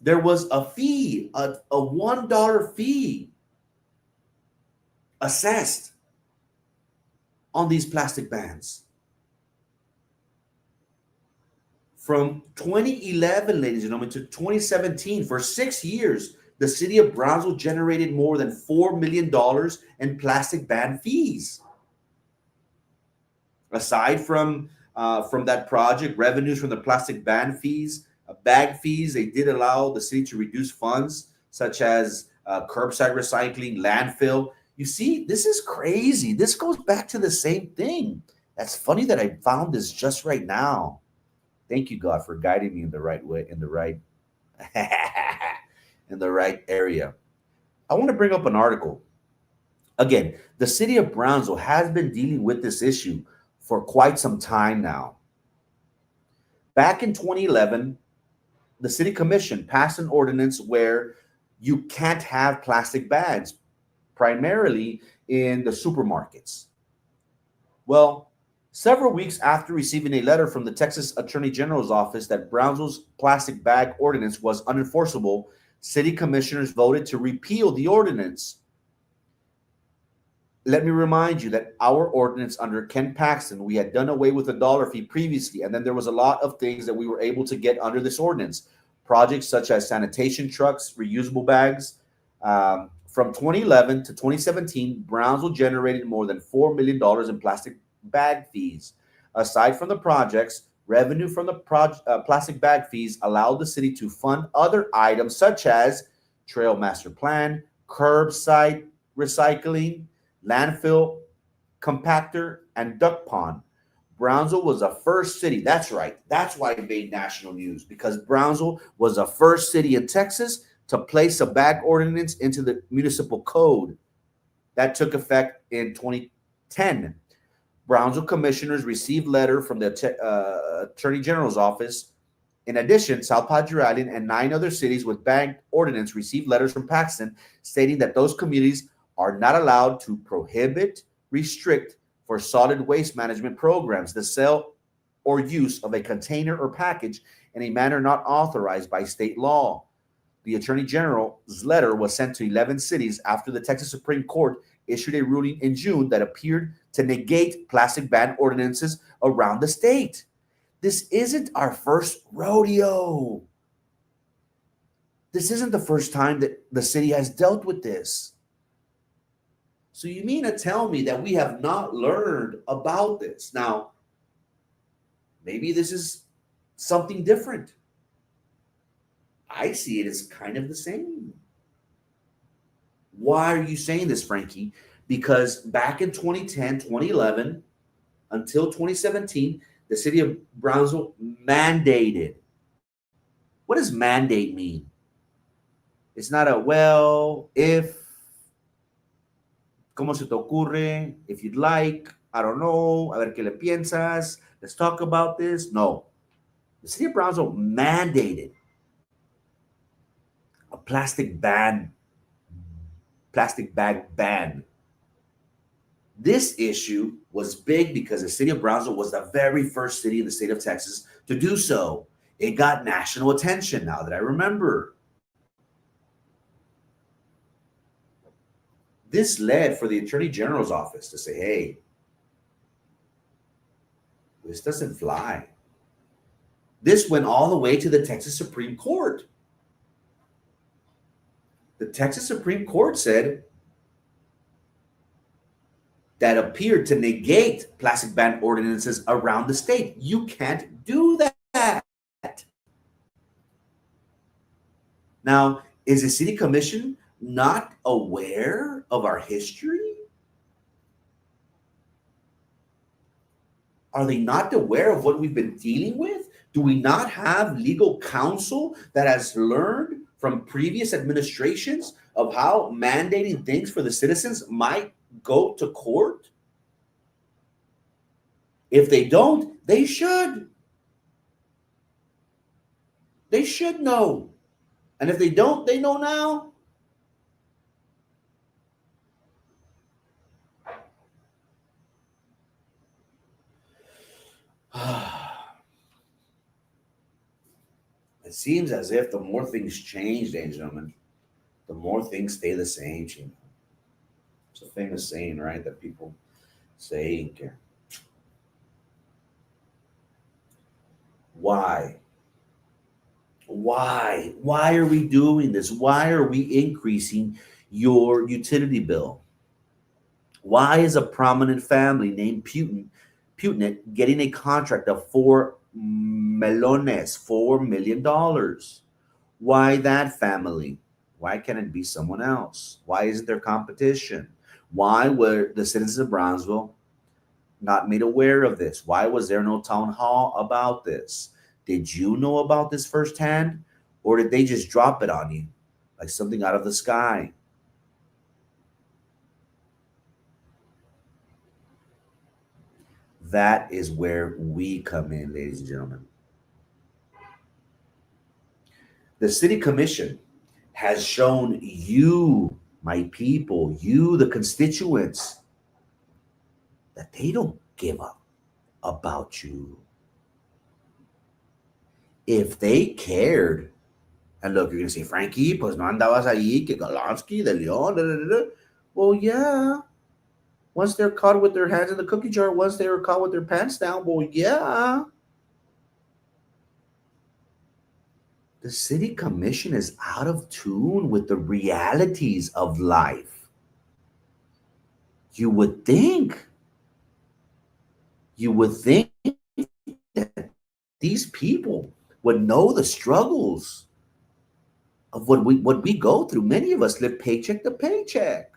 There was a fee, a $1 fee assessed on these plastic bans. From 2011, ladies and gentlemen, to 2017, for 6 years, the city of Brownsville generated more than $4 million in plastic ban fees. Aside from that project, revenues from the plastic ban fees, bag fees, they did allow the city to reduce funds such as curbside recycling, landfill. You see, this is crazy. This goes back to the same thing. That's funny that I found this just right now. Thank you, God, for guiding me in the right way, in the right area. I want to bring up an article. Again, the city of Brownsville has been dealing with this issue for quite some time now. Back in 2011, the city commission passed an ordinance where you can't have plastic bags, primarily in the supermarkets. Well, Several weeks after receiving a letter from the Texas Attorney General's office that Brownsville's plastic bag ordinance was unenforceable, city commissioners voted to repeal the ordinance. Let me remind you that our ordinance under Ken Paxton, we had done away with the dollar fee previously, and then there was a lot of things that we were able to get under this ordinance. Projects such as sanitation trucks, reusable bags. From 2011 to 2017, Brownsville generated more than $4 million in plastic bag fees. Aside from the projects, revenue from the plastic bag fees allowed the city to fund other items such as trail master plan, curbside recycling, landfill compactor, and duck pond. Brownsville was the first city. That's right. That's why it made national news, because Brownsville was the first city in Texas to place a bag ordinance into the municipal code. That took effect in 2010. Brownsville commissioners received letter from the Attorney General's office. In addition, South Padre Island and 9 other cities with bag ordinance received letters from Paxton stating that those communities are not allowed to prohibit, restrict for solid waste management programs the sale or use of a container or package in a manner not authorized by state law. The Attorney General's letter was sent to 11 cities after the Texas Supreme Court issued a ruling in June that appeared to negate plastic ban ordinances around the state. This isn't our first rodeo. This isn't the first time that the city has dealt with this. So you mean to tell me that we have not learned about this? Now, maybe this is something different. I see it as kind of the same. Why are you saying this, Frankie? Because back in 2010, 2011, until 2017, the city of Brownsville mandated. What does mandate mean? It's not a, well, if, ¿cómo se te ocurre? If you'd like, I don't know, a ver qué le piensas, let's talk about this. No. The city of Brownsville mandated a plastic bag ban. This issue was big because the city of Brownsville was the very first city in the state of Texas to do so. It got national attention, now that I remember. This led for the Attorney General's office to say, hey, this doesn't fly. This went all the way to the Texas Supreme Court. The Texas Supreme Court said that appeared to negate plastic ban ordinances around the state. You can't do that. Now, is the city commission not aware of our history? Are they not aware of what we've been dealing with? Do we not have legal counsel that has learned from previous administrations of how mandating things for the citizens might go to court? If they don't, they should. They should know. And if they don't, they know now. It seems as if the more things change, ladies and gentlemen, the more things stay the same. It's a famous saying, right, that people say. Why? Why are we doing this? Why are we increasing your utility bill? Why is a prominent family named Putinit getting a contract of $4 million? Why that family? Why can't it be someone else? Why isn't there competition? Why were the citizens of Brownsville not made aware of this? Why was there no town hall about this? Did you know about this firsthand? Or did they just drop it on you like something out of the sky? That is where we come in, ladies and gentlemen. The city commission has shown you, my people, you, the constituents, that they don't give up. about you. If they cared, and look, you're going to say, Frankie, pues no andabas ahí, que Golonsky, de Leon, da, da, da, da. Well, yeah. Once they're caught with their hands in the cookie jar, once they were caught with their pants down, well, yeah. The city commission is out of tune with the realities of life. You would think that these people would know the struggles of what we go through. Many of us live paycheck to paycheck.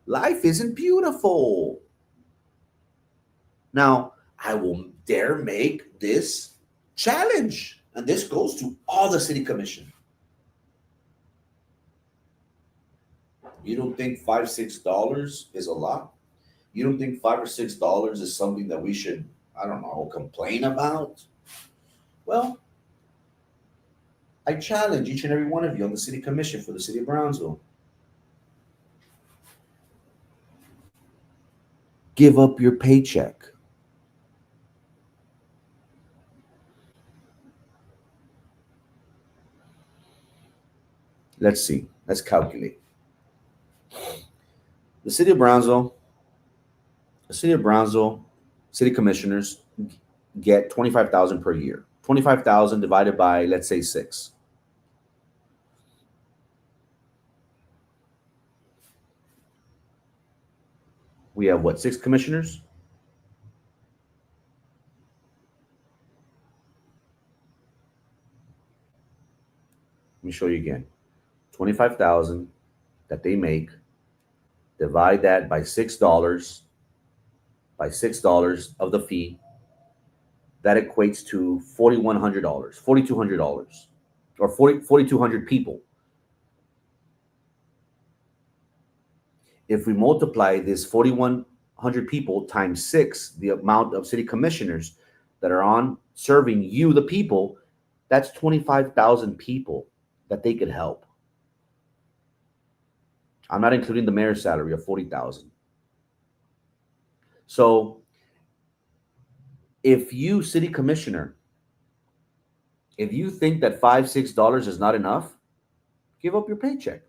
Life isn't beautiful. Now, I will dare make this challenge, and this goes to all the city commission. You don't think $5-6 is a lot? You don't think $5 or $6 is something that we should, I don't know, complain about? Well, I challenge each and every one of you on the city commission for the city of Brownsville. Give up your paycheck. Let's see. Let's calculate. The city of Brownsville, city commissioners get $25,000 per year. 25,000 divided by, let's say, 6. We have what, 6 commissioners? Let me show you again. 25,000 that they make. Divide that by $6. By $6 of the fee. That equates to $4,100, $4,200, or 4,200 people. If we multiply this 4,100 people times 6, the amount of city commissioners that are on serving you, the people, that's 25,000 people that they could help. I'm not including the mayor's salary of 40,000. So if you, city commissioner, if you think that $5-6 is not enough, give up your paycheck.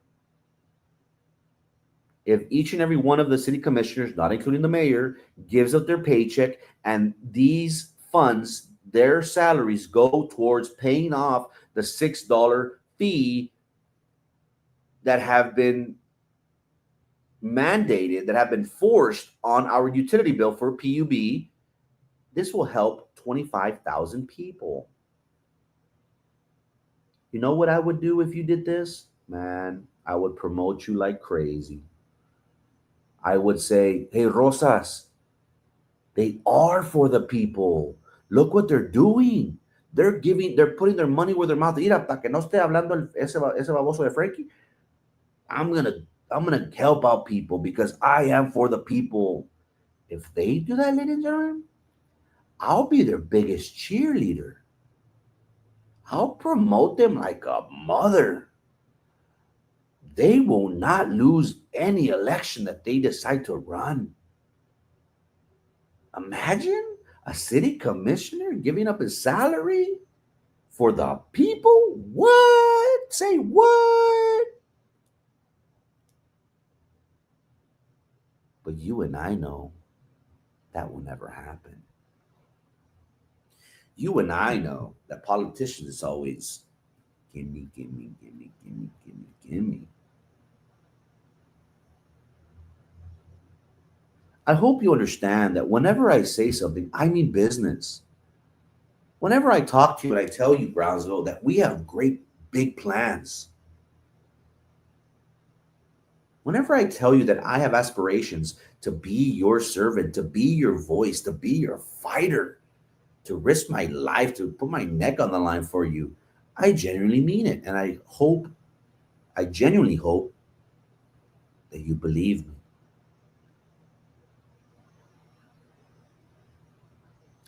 If each and every one of the city commissioners, not including the mayor, gives up their paycheck, and these funds, their salaries, go towards paying off the $6 fee that have been mandated, that have been forced on our utility bill for PUB, this will help 25,000 people. You know what I would do if you did this? Man, I would promote you like crazy. I would say, hey, Rosas, they are for the people. Look what they're doing. They're putting their money where their mouth is. Mira, para que no esté hablando ese baboso de Frankie, I'm gonna help out people because I am for the people. If they do that, ladies and gentlemen, I'll be their biggest cheerleader. I'll promote them like a mother. They will not lose any election that they decide to run. Imagine a city commissioner giving up his salary for the people? What? Say what? But you and I know that will never happen. You and I know that politicians is always gimme, gimme, gimme, gimme, gimme, gimme. I hope you understand that whenever I say something, I mean business. Whenever I talk to you and I tell you, Brownsville, that we have great big plans. Whenever I tell you that I have aspirations to be your servant, to be your voice, to be your fighter, to risk my life, to put my neck on the line for you, I genuinely mean it. And I genuinely hope that you believe me.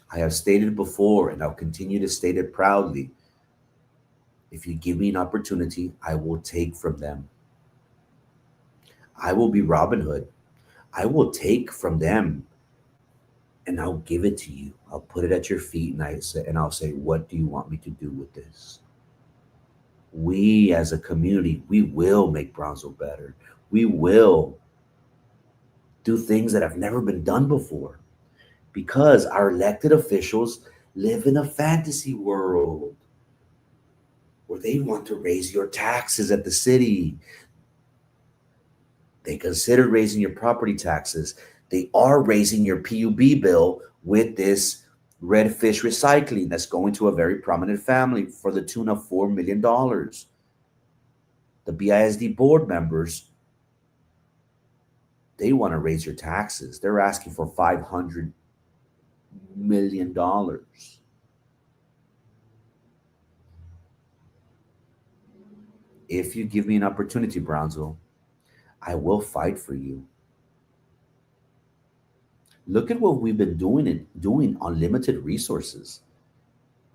I have stated before, and I'll continue to state it proudly. If you give me an opportunity, I will take from them. I will be Robin Hood. I will take from them and I'll give it to you. I'll put it at your feet, and I'll say, what do you want me to do with this? We as a community, we will make Brownsville better. We will do things that have never been done before because our elected officials live in a fantasy world where they want to raise your taxes at the city. They considered raising your property taxes. They are raising your PUB bill with this red fish recycling that's going to a very prominent family for the tune of $4 million. The BISD board members, they want to raise your taxes. They're asking for $500 million. If you give me an opportunity, Brownsville, I will fight for you. Look at what we've been doing on limited resources.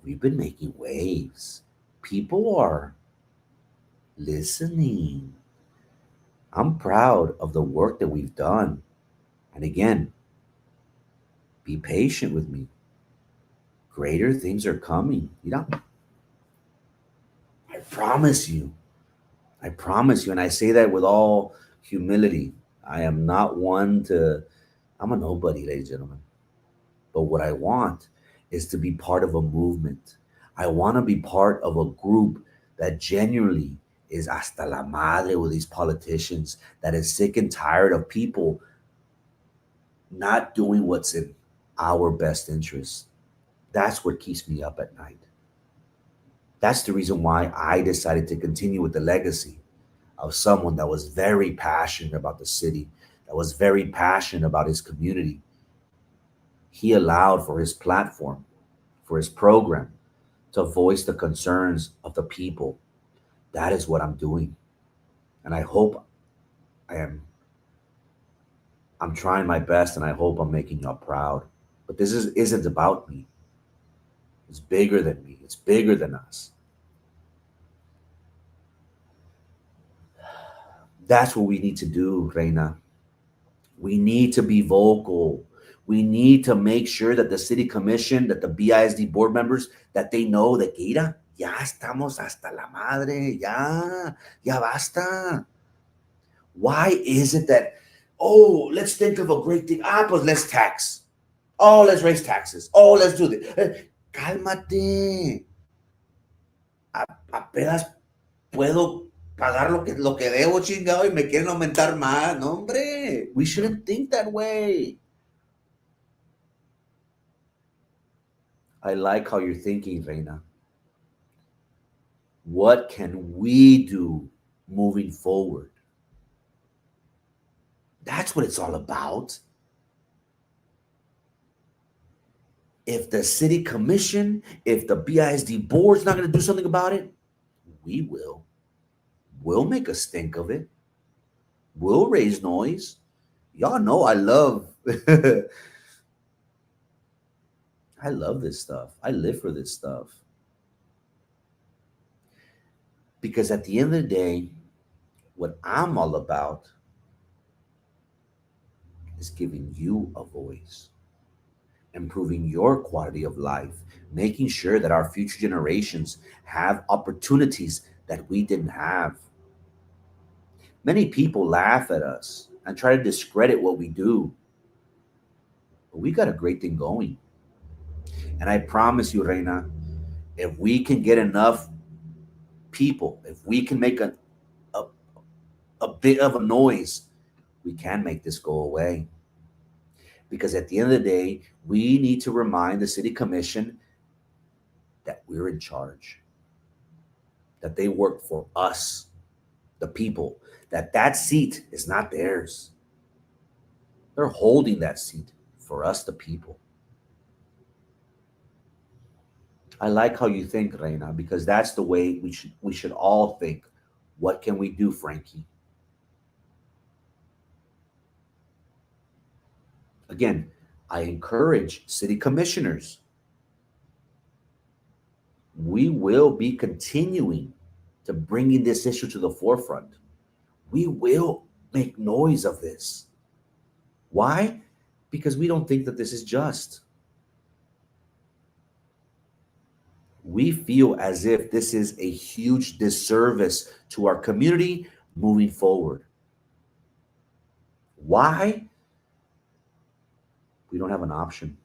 We've been making waves. People are listening. I'm proud of the work that we've done. And again, be patient with me. Greater things are coming. I promise you. I promise you. And I say that with all humility. I am not I'm a nobody, ladies and gentlemen. But what I want is to be part of a movement. I want to be part of a group that genuinely is hasta la madre with these politicians, that is sick and tired of people not doing what's in our best interest. That's what keeps me up at night. That's the reason why I decided to continue with the legacy of someone that was very passionate about the city, that was very passionate about his community. He allowed for his platform, for his program, to voice the concerns of the people. That is what I'm doing. And I hope I'm trying my best, and I hope I'm making y'all proud. But this isn't about me. It's bigger than me. It's bigger than us. That's what we need to do, Reina. We need to be vocal. We need to make sure that the city commission, that the BISD board members, that they know that, mira, ya estamos hasta la madre, ya basta. Why is it that, let's think of a great thing. Pues let's tax. Let's raise taxes. Let's do this. Cálmate. Apenas puedo pagar lo que debo, chingado, y me quieren aumentar más. No, hombre. We shouldn't think that way. I like how you're thinking, Reina. What can we do moving forward? That's what it's all about. If the city commission, if the BISD board's not going to do something about it, we will. We'll make a stink of it. We'll raise noise. Y'all know I love I love this stuff. I live for this stuff. Because at the end of the day, what I'm all about is giving you a voice, improving your quality of life, making sure that our future generations have opportunities that we didn't have. Many people laugh at us and try to discredit what we do. But we got a great thing going. And I promise you, Reina, if we can get enough people, if we can make a bit of a noise, we can make this go away. Because at the end of the day, we need to remind the city commission that we're in charge, that they work for us, the people, that seat is not theirs. They're holding that seat for us, the people. I like how you think, Reina, because that's the way we should all think. What can we do, Frankie? Again, I encourage city commissioners. We will be continuing to bringing this issue to the forefront. We will make noise of this. Why? because we don't think that this is just. We feel as if this is a huge disservice to our community moving forward. Why? We don't have an option.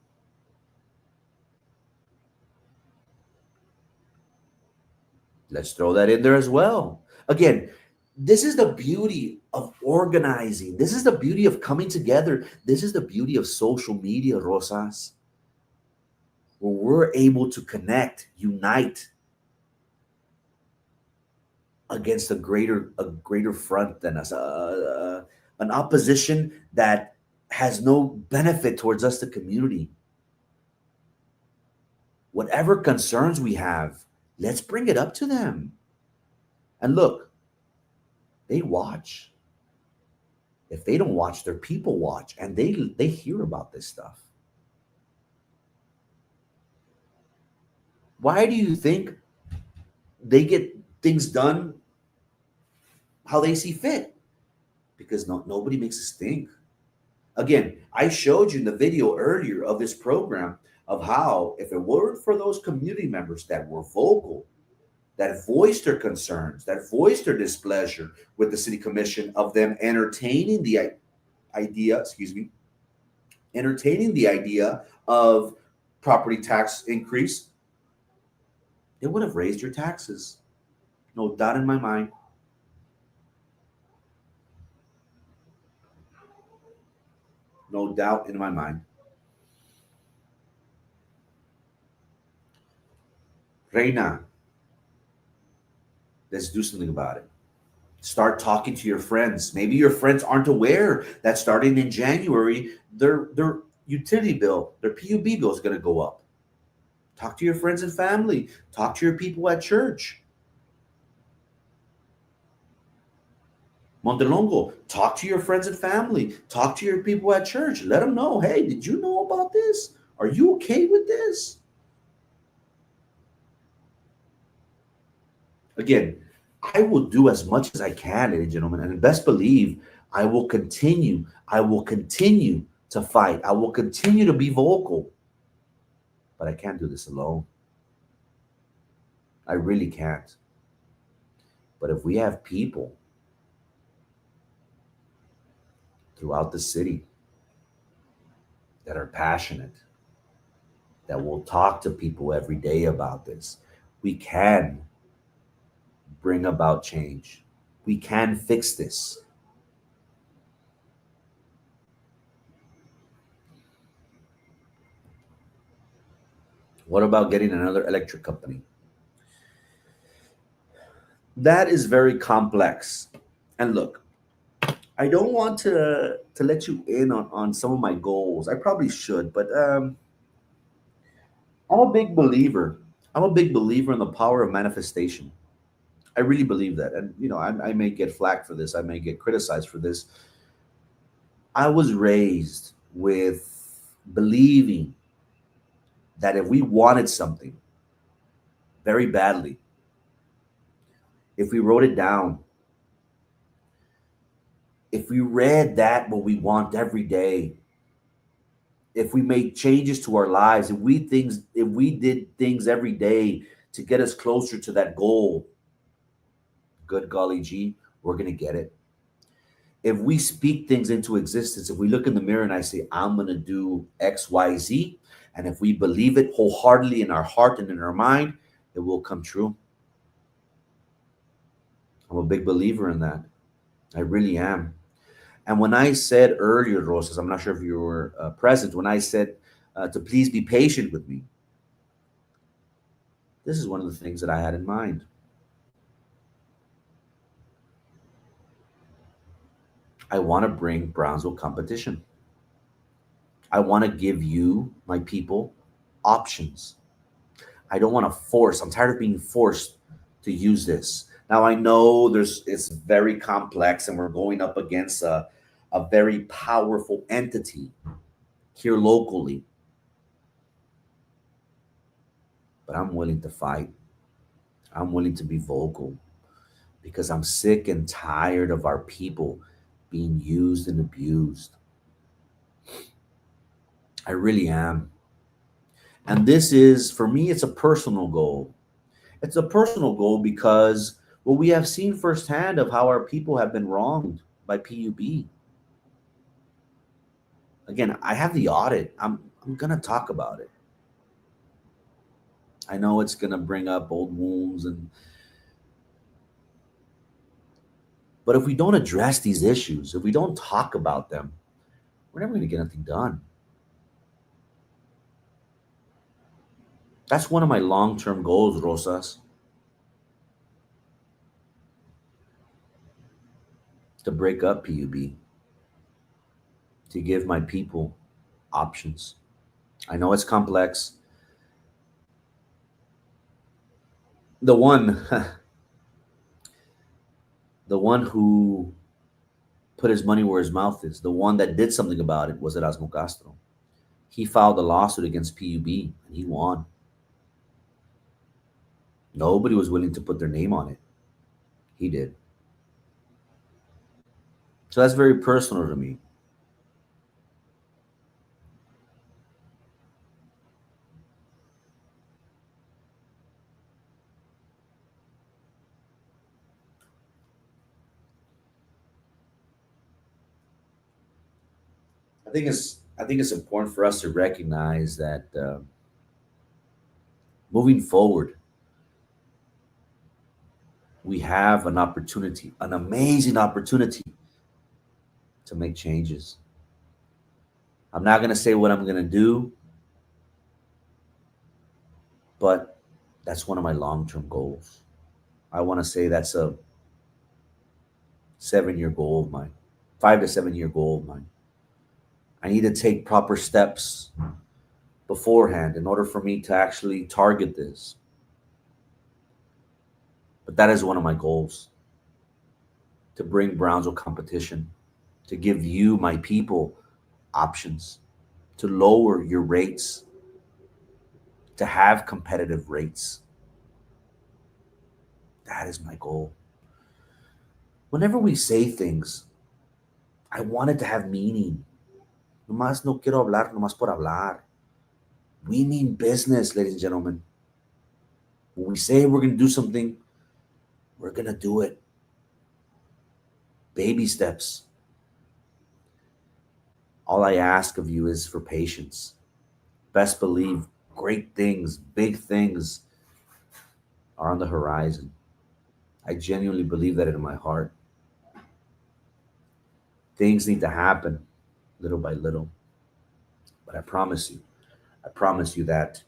Let's throw that in there as well. Again, this is the beauty of organizing. This is the beauty of coming together. This is the beauty of social media, Rosas, where we're able to connect, unite against a greater front than us, an opposition that has no benefit towards us, the community. Whatever concerns we have, let's bring it up to them. And look, they watch. If they don't watch, their people watch, and they hear about this stuff. Why do you think they get things done how they see fit? Because nobody makes us think. Again, I showed you in the video earlier of this program of how, if it weren't for those community members that were vocal, that voiced their concerns, that voiced their displeasure with the city commission of them entertaining the idea of property tax increase, they would have raised your taxes. No doubt in my mind. No doubt in my mind. Reina, let's do something about it. Start talking to your friends. Maybe your friends aren't aware that starting in January, their utility bill, their PUB bill is going to go up. Talk to your friends and family. Talk to your people at church. Montelongo, talk to your friends and family. Talk to your people at church. Let them know, hey, did you know about this? Are you okay with this? Again, I will do as much as I can, ladies and gentlemen, and best believe I will continue. I will continue to fight. I will continue to be vocal. But I can't do this alone. I really can't. But if we have people throughout the city that are passionate, that will talk to people every day about this, we can bring about change. We can fix this. What about getting another electric company? That is very complex. And look, I don't want to let you in on some of my goals. I probably should, but I'm a big believer. I'm a big believer in the power of manifestation. I really believe that. And, I may get flack for this. I may get criticized for this. I was raised with believing that if we wanted something very badly, if we wrote it down, if we read that what we want every day, if we made changes to our lives, if we did things every day to get us closer to that goal, good golly gee, we're going to get it. If we speak things into existence, if we look in the mirror and I say, I'm going to do X, Y, Z, and if we believe it wholeheartedly in our heart and in our mind, it will come true. I'm a big believer in that. I really am. And when I said earlier, Rosas, I'm not sure if you were present, when I said to please be patient with me, this is one of the things that I had in mind. I want to bring Brownsville competition. I want to give you, my people, options. I don't want to force. I'm tired of being forced to use this. Now I know it's very complex and we're going up against a very powerful entity here locally. But I'm willing to fight. I'm willing to be vocal because I'm sick and tired of our people being used and abused. I really am. And this is, for me, it's a personal goal. It's a personal goal because, well, we have seen firsthand of how our people have been wronged by PUB. Again, I have the audit. I'm gonna talk about it. I know it's gonna bring up old wounds, but if we don't address these issues, if we don't talk about them, we're never gonna get anything done. That's one of my long-term goals, Rosas, to break up PUB, to give my people options. I know it's complex. The one, the one who put his money where his mouth is, the one that did something about it was Erasmo Castro. He filed a lawsuit against PUB and he won. Nobody was willing to put their name on it. He did. So that's very personal to me. I think it's important for us to recognize that moving forward, we have an opportunity, an amazing opportunity to make changes. I'm not going to say what I'm going to do, but that's one of my long-term goals. I want to say that's a 7-year goal of mine, 5 to 7 year goal of mine. I need to take proper steps beforehand in order for me to actually target this. But that is one of my goals, to bring Brownsville competition, to give you, my people, options, to lower your rates, to have competitive rates. That is my goal. Whenever we say things, I want it to have meaning. Nomás no quiero hablar nomás por hablar. We mean business, ladies and gentlemen. When we say we're going to do something, we're going to do it. Baby steps. All I ask of you is for patience. Best believe great things, big things are on the horizon. I genuinely believe that in my heart. Things need to happen little by little. But I promise you that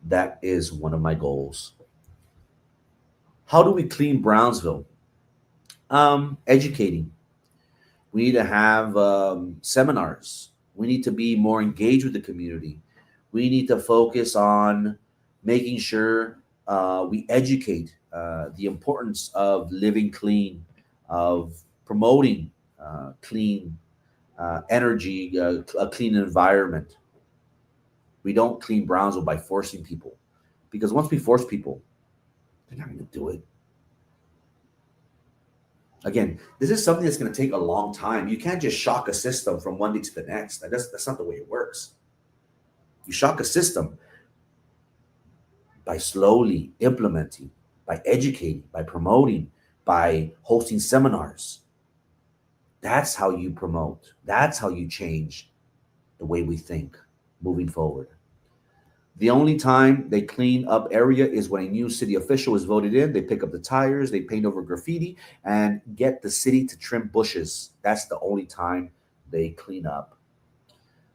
that is one of my goals. How do we clean Brownsville? Educating. We need to have seminars. We need to be more engaged with the community. We need to focus on making sure we educate the importance of living clean, of promoting clean energy, a clean environment. We don't clean Brownsville by forcing people, because once we force people, they're not going to do it. Again, this is something that's going to take a long time. You can't just shock a system from one day to the next. That's not the way it works. You shock a system by slowly implementing, by educating, by promoting, by hosting seminars. That's how you promote. That's how you change the way we think moving forward. The only time they clean up area is when a new city official is voted in. They pick up the tires, they paint over graffiti, and get the city to trim bushes. That's the only time they clean up.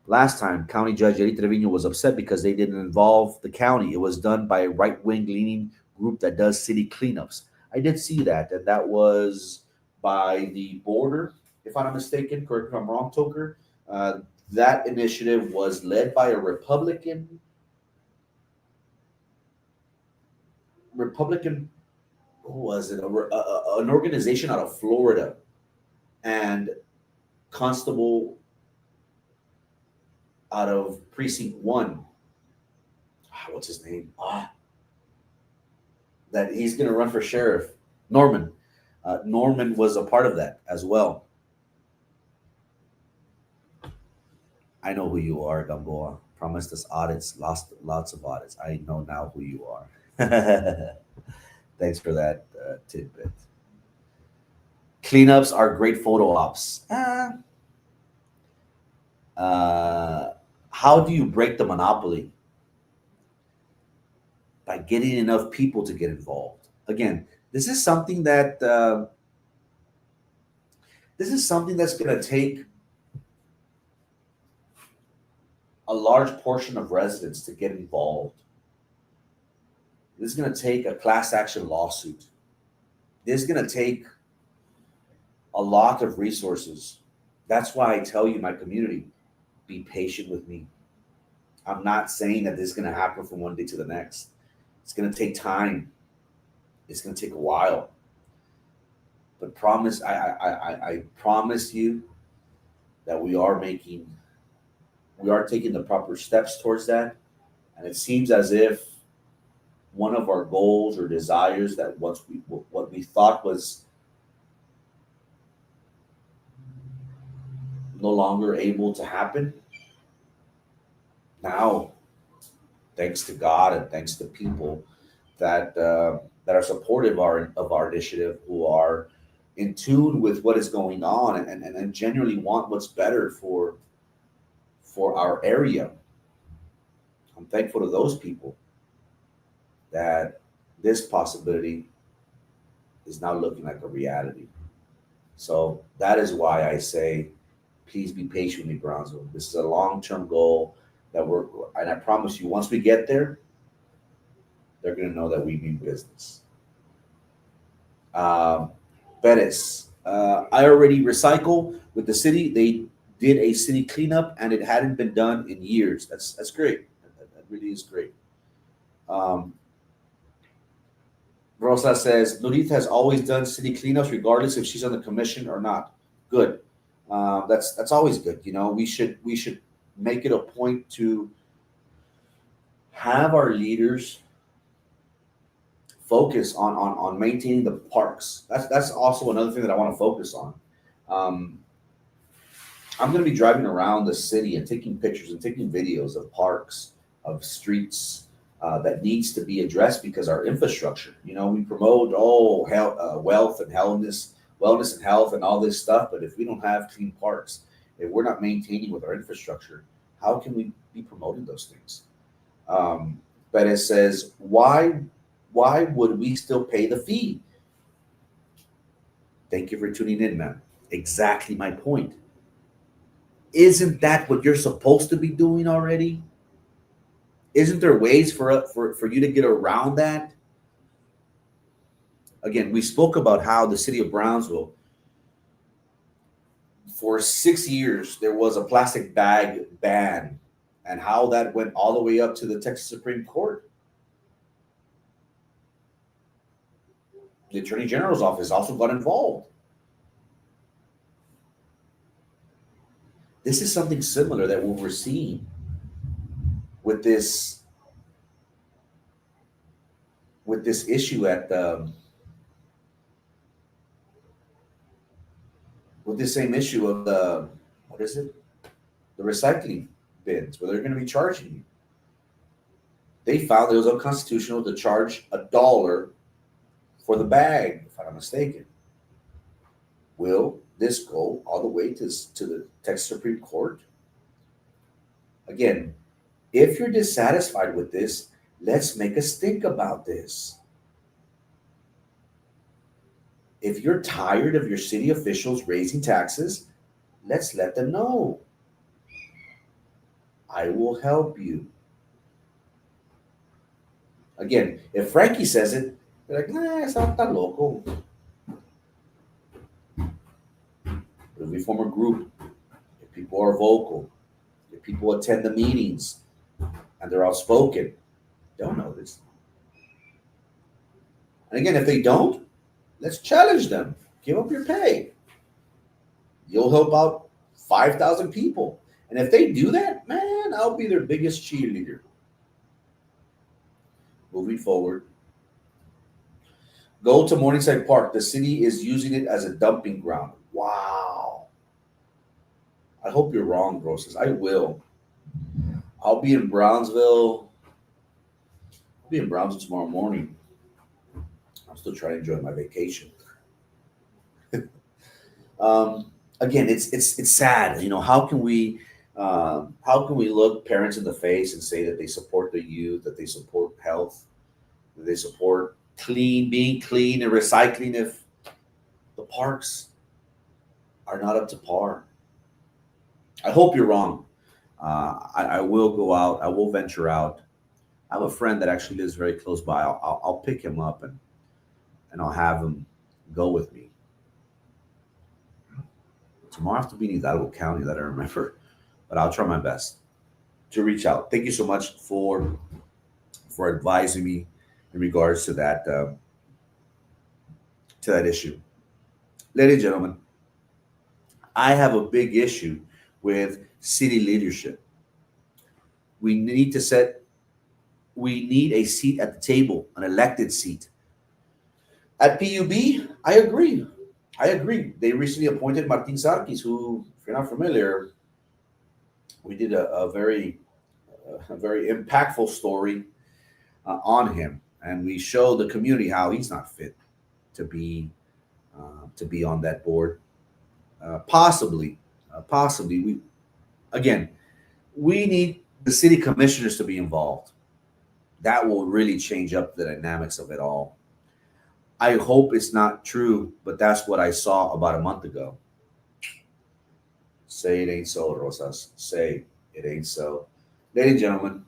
Last time, County Judge Eddie Trevino was upset because they didn't involve the county. It was done by a right-wing leaning group that does city cleanups. I did see that, and that was by the border, if I'm not mistaken. Correct me if I'm wrong, Toker. That initiative was led by a Republican, who was it? An organization out of Florida, and Constable out of Precinct 1. What's his name? That he's going to run for sheriff. Norman. Norman was a part of that as well. I know who you are, Gamboa. Promised us audits, lost lots of audits. I know now who you are. Thanks for that tidbit. Cleanups are great photo ops. How do you break the monopoly? By getting enough people to get involved. Again, this is something that's going to take a large portion of residents to get involved. This is going to take a class action lawsuit. This is going to take a lot of resources. That's why I tell you, my community, be patient with me. I'm not saying that this is going to happen from one day to the next. It's going to take time. It's going to take a while. But I promise you that we are taking the proper steps towards that. And it seems as if one of our goals or desires that what we thought was no longer able to happen, now, thanks to God and thanks to people that are supportive of our initiative, who are in tune with what is going on and genuinely want what's better for our area. I'm thankful to those people that this possibility is now looking like a reality. So that is why I say, please be patient with me, Brownsville. This is a long-term goal and I promise you, once we get there, they're going to know that we mean business. Bettis, I already recycle with the city. They did a city cleanup and it hadn't been done in years. That's great. That really is great. Rosa says, Nurith has always done city cleanups regardless if she's on the commission or not. Good. That's always good. You know, we should make it a point to have our leaders focus on maintaining the parks. That's also another thing that I want to focus on. I'm going to be driving around the city and taking pictures and taking videos of parks, of streets that needs to be addressed because our infrastructure. You know, we promote wealth and wellness and health and all this stuff, but if we don't have clean parks, if we're not maintaining with our infrastructure, how can we be promoting those things? But it says, why would we still pay the fee? Thank you for tuning in, man. Exactly my point. Isn't that what you're supposed to be doing already? Isn't there ways for you to get around that? Again, we spoke about how the city of Brownsville, for 6 years, there was a plastic bag ban and how that went all the way up to the Texas Supreme Court. The Attorney General's office also got involved. This is something similar that we're seeing with this issue with this same issue of the recycling bins, where they're going to be charging you. They found it was unconstitutional to charge $1 for the bag, if I'm not mistaken. Will this go all the way to the Texas Supreme Court? Again, if you're dissatisfied with this, let's make us think about this. If you're tired of your city officials raising taxes, let's let them know. I will help you. Again, if Frankie says it, they're like, nah, it's not that local. But if we form a group, if people are vocal, if people attend the meetings, and they're outspoken, they'll know this. And again, if they don't, let's challenge them. Give up your pay. You'll help out 5,000 people. And if they do that, man, I'll be their biggest cheerleader. Moving forward. Go to Morningside Park. The city is using it as a dumping ground. Wow. I hope you're wrong, Rosas. I will. I'll be in Brownsville. I'll be in Brownsville tomorrow morning. I'm still trying to enjoy my vacation. Again, it's sad. You know, how can we look parents in the face and say that they support the youth, that they support health, that they support being clean and recycling if the parks are not up to par? I hope you're wrong. I will go out. I will venture out. I have a friend that actually lives very close by. I'll pick him up and I'll have him go with me. Tomorrow I have to be in Hidalgo County, that I remember, but I'll try my best to reach out. Thank you so much for advising me in regards to that issue. Ladies and gentlemen, I have a big issue with city leadership. We need a seat at the table, an elected seat. At PUB, I agree. They recently appointed Martin Sarkis, who, if you're not familiar, we did a very impactful story on him, and we showed the community how he's not fit to be on that board. Possibly, we need the city commissioners to be involved. That will really change up the dynamics of it all. I hope it's not true, but that's what I saw about a month ago. Say it ain't so, Rosas. Say it ain't so. Ladies and gentlemen,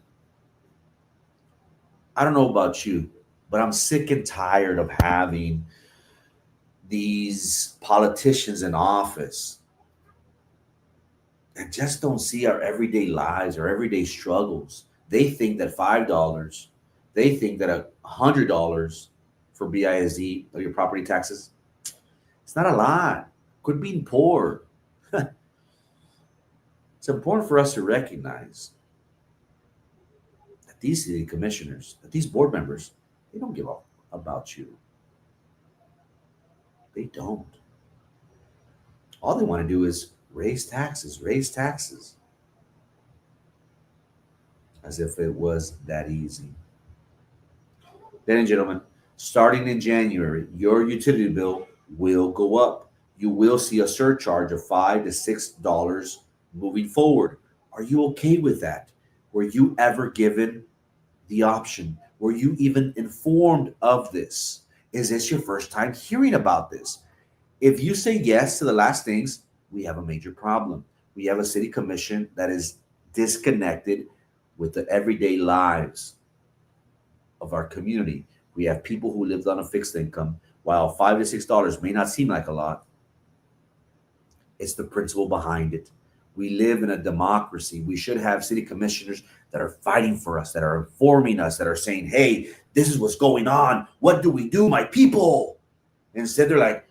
I don't know about you, but I'm sick and tired of having these politicians in office that just don't see our everyday lives, our everyday struggles. They think that $5, they think that $100 for BISD or your property taxes, it's not a lot. Quit being poor. It's important for us to recognize that these city commissioners, that these board members, they don't give a about you. They don't. All they want to do is raise taxes, as if it was that easy. Ladies and gentlemen, starting in January, your utility bill will go up. You will see a surcharge of $5 to $6 moving forward. Are you okay with that? Were you ever given the option? Were you even informed of this? Is this your first time hearing about this? If you say yes to the last things, we have a major problem. We have a city commission that is disconnected with the everyday lives of our community. We have people who lived on a fixed income. While $5 to $6 may not seem like a lot, it's the principle behind it. We live in a democracy. We should have city commissioners that are fighting for us, that are informing us, that are saying, hey, this is what's going on. What do we do, my people? Instead, they're like,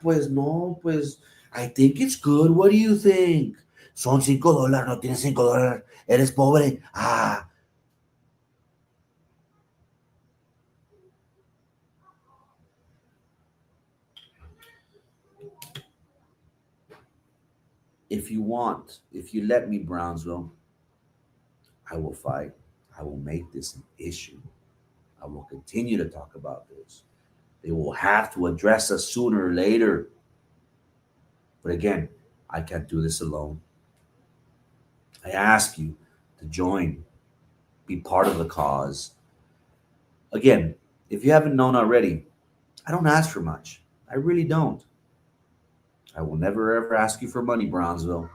pues no, pues I think it's good. What do you think? Son $5, no tienes $5. Eres pobre. If you let me, Brownsville, I will fight. I will make this an issue. I will continue to talk about this. They will have to address us sooner or later. But again, I can't do this alone. I ask you to join, be part of the cause. Again, if you haven't known already, I don't ask for much. I really don't. I will never ever ask you for money, Brownsville.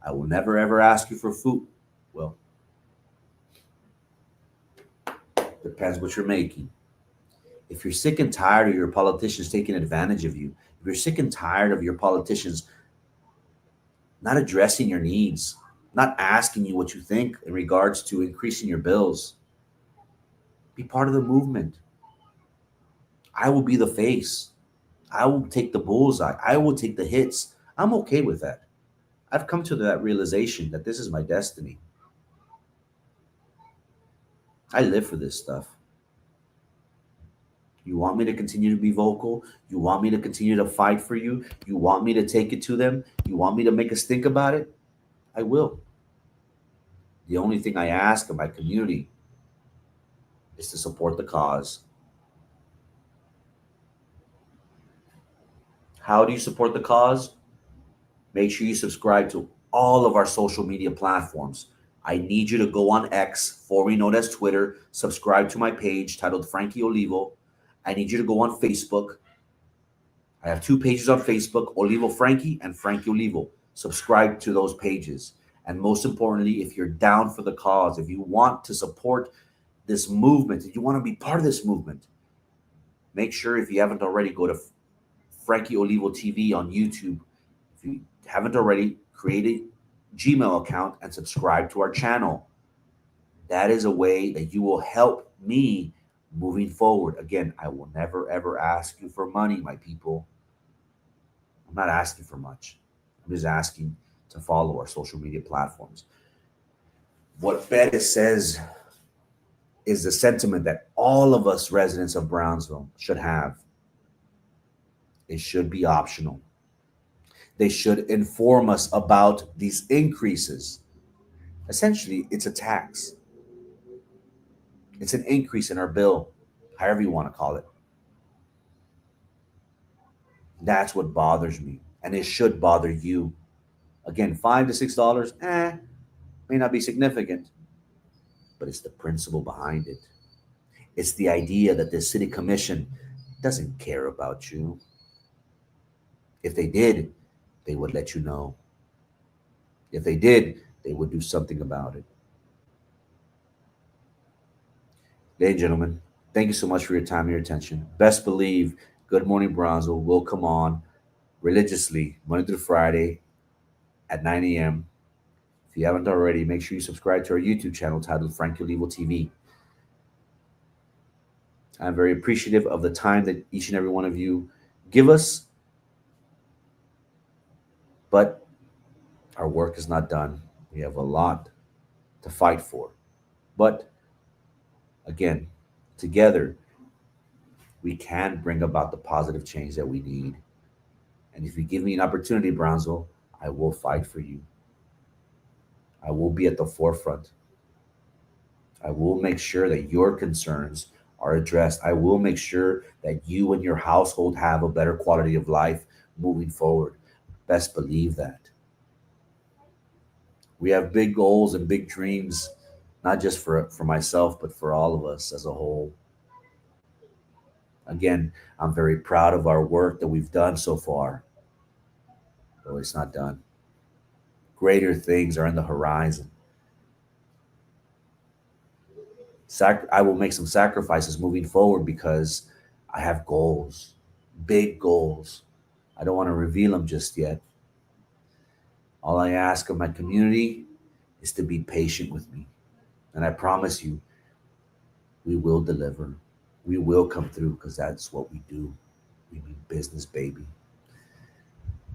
I will never ever ask you for food. Well, depends what you're making. If you're sick and tired of your politicians taking advantage of you, if you're sick and tired of your politicians not addressing your needs, not asking you what you think in regards to increasing your bills, be part of the movement. I will be the face. I will take the bullseye. I will take the hits. I'm okay with that. I've come to that realization that this is my destiny. I live for this stuff. You want me to continue to be vocal? You want me to continue to fight for you? You want me to take it to them? You want me to make us think about it? I will. The only thing I ask of my community is to support the cause. How do you support the cause? Make sure you subscribe to all of our social media platforms. I need you to go on X, formerly known as Twitter, subscribe to my page titled Frankie Olivo. I need you to go on Facebook. I have 2 pages on Facebook, Olivo Frankie and Frankie Olivo. Subscribe to those pages. And most importantly, if you're down for the cause, if you want to support this movement, if you want to be part of this movement, make sure, if you haven't already, go to Frankie Olivo TV on YouTube. If you haven't already, create a Gmail account and subscribe to our channel. That is a way that you will help me moving forward. Again, I will never, ever ask you for money, my people. I'm not asking for much. I'm just asking to follow our social media platforms. What Bettis says is the sentiment that all of us residents of Brownsville should have. It should be optional. They should inform us about these increases. Essentially, it's a tax. It's an increase in our bill, however you want to call it. That's what bothers me, and it should bother you. Again, $5 to $6, may not be significant, but it's the principle behind it. It's the idea that the city commission doesn't care about you. If they did, they would let you know. If they did, they would do something about it. Ladies and gentlemen, thank you so much for your time and your attention. Best believe Good Morning Brownsville will come on religiously Monday through Friday at 9 a.m. If you haven't already, make sure you subscribe to our YouTube channel titled Frankie Olivo TV. I'm very appreciative of the time that each and every one of you give us, but our work is not done. We have a lot to fight for. But again, together, we can bring about the positive change that we need. And if you give me an opportunity, Brownsville, I will fight for you. I will be at the forefront. I will make sure that your concerns are addressed. I will make sure that you and your household have a better quality of life moving forward. Best believe that. We have big goals and big dreams, not just for myself, but for all of us as a whole. Again, I'm very proud of our work that we've done so far. Though it's not done. Greater things are in the horizon. I will make some sacrifices moving forward because I have goals, big goals. I don't want to reveal them just yet. All I ask of my community is to be patient with me. And I promise you, we will deliver. We will come through because that's what we do. We mean business, baby.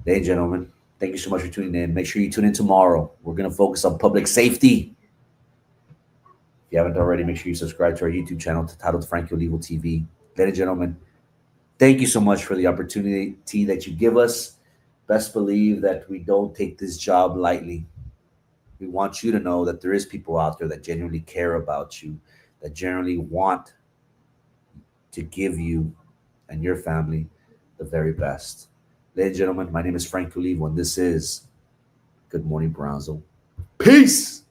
Ladies and gentlemen, thank you so much for tuning in. Make sure you tune in tomorrow. We're going to focus on public safety. If you haven't already, make sure you subscribe to our YouTube channel titled Frankie Olivo TV. Ladies and gentlemen, thank you so much for the opportunity that you give us. Best believe that we don't take this job lightly. We want you to know that there is people out there that genuinely care about you, that genuinely want to give you and your family the very best. Ladies and gentlemen, my name is Frankie Olivo, and this is Good Morning Brownsville. Peace!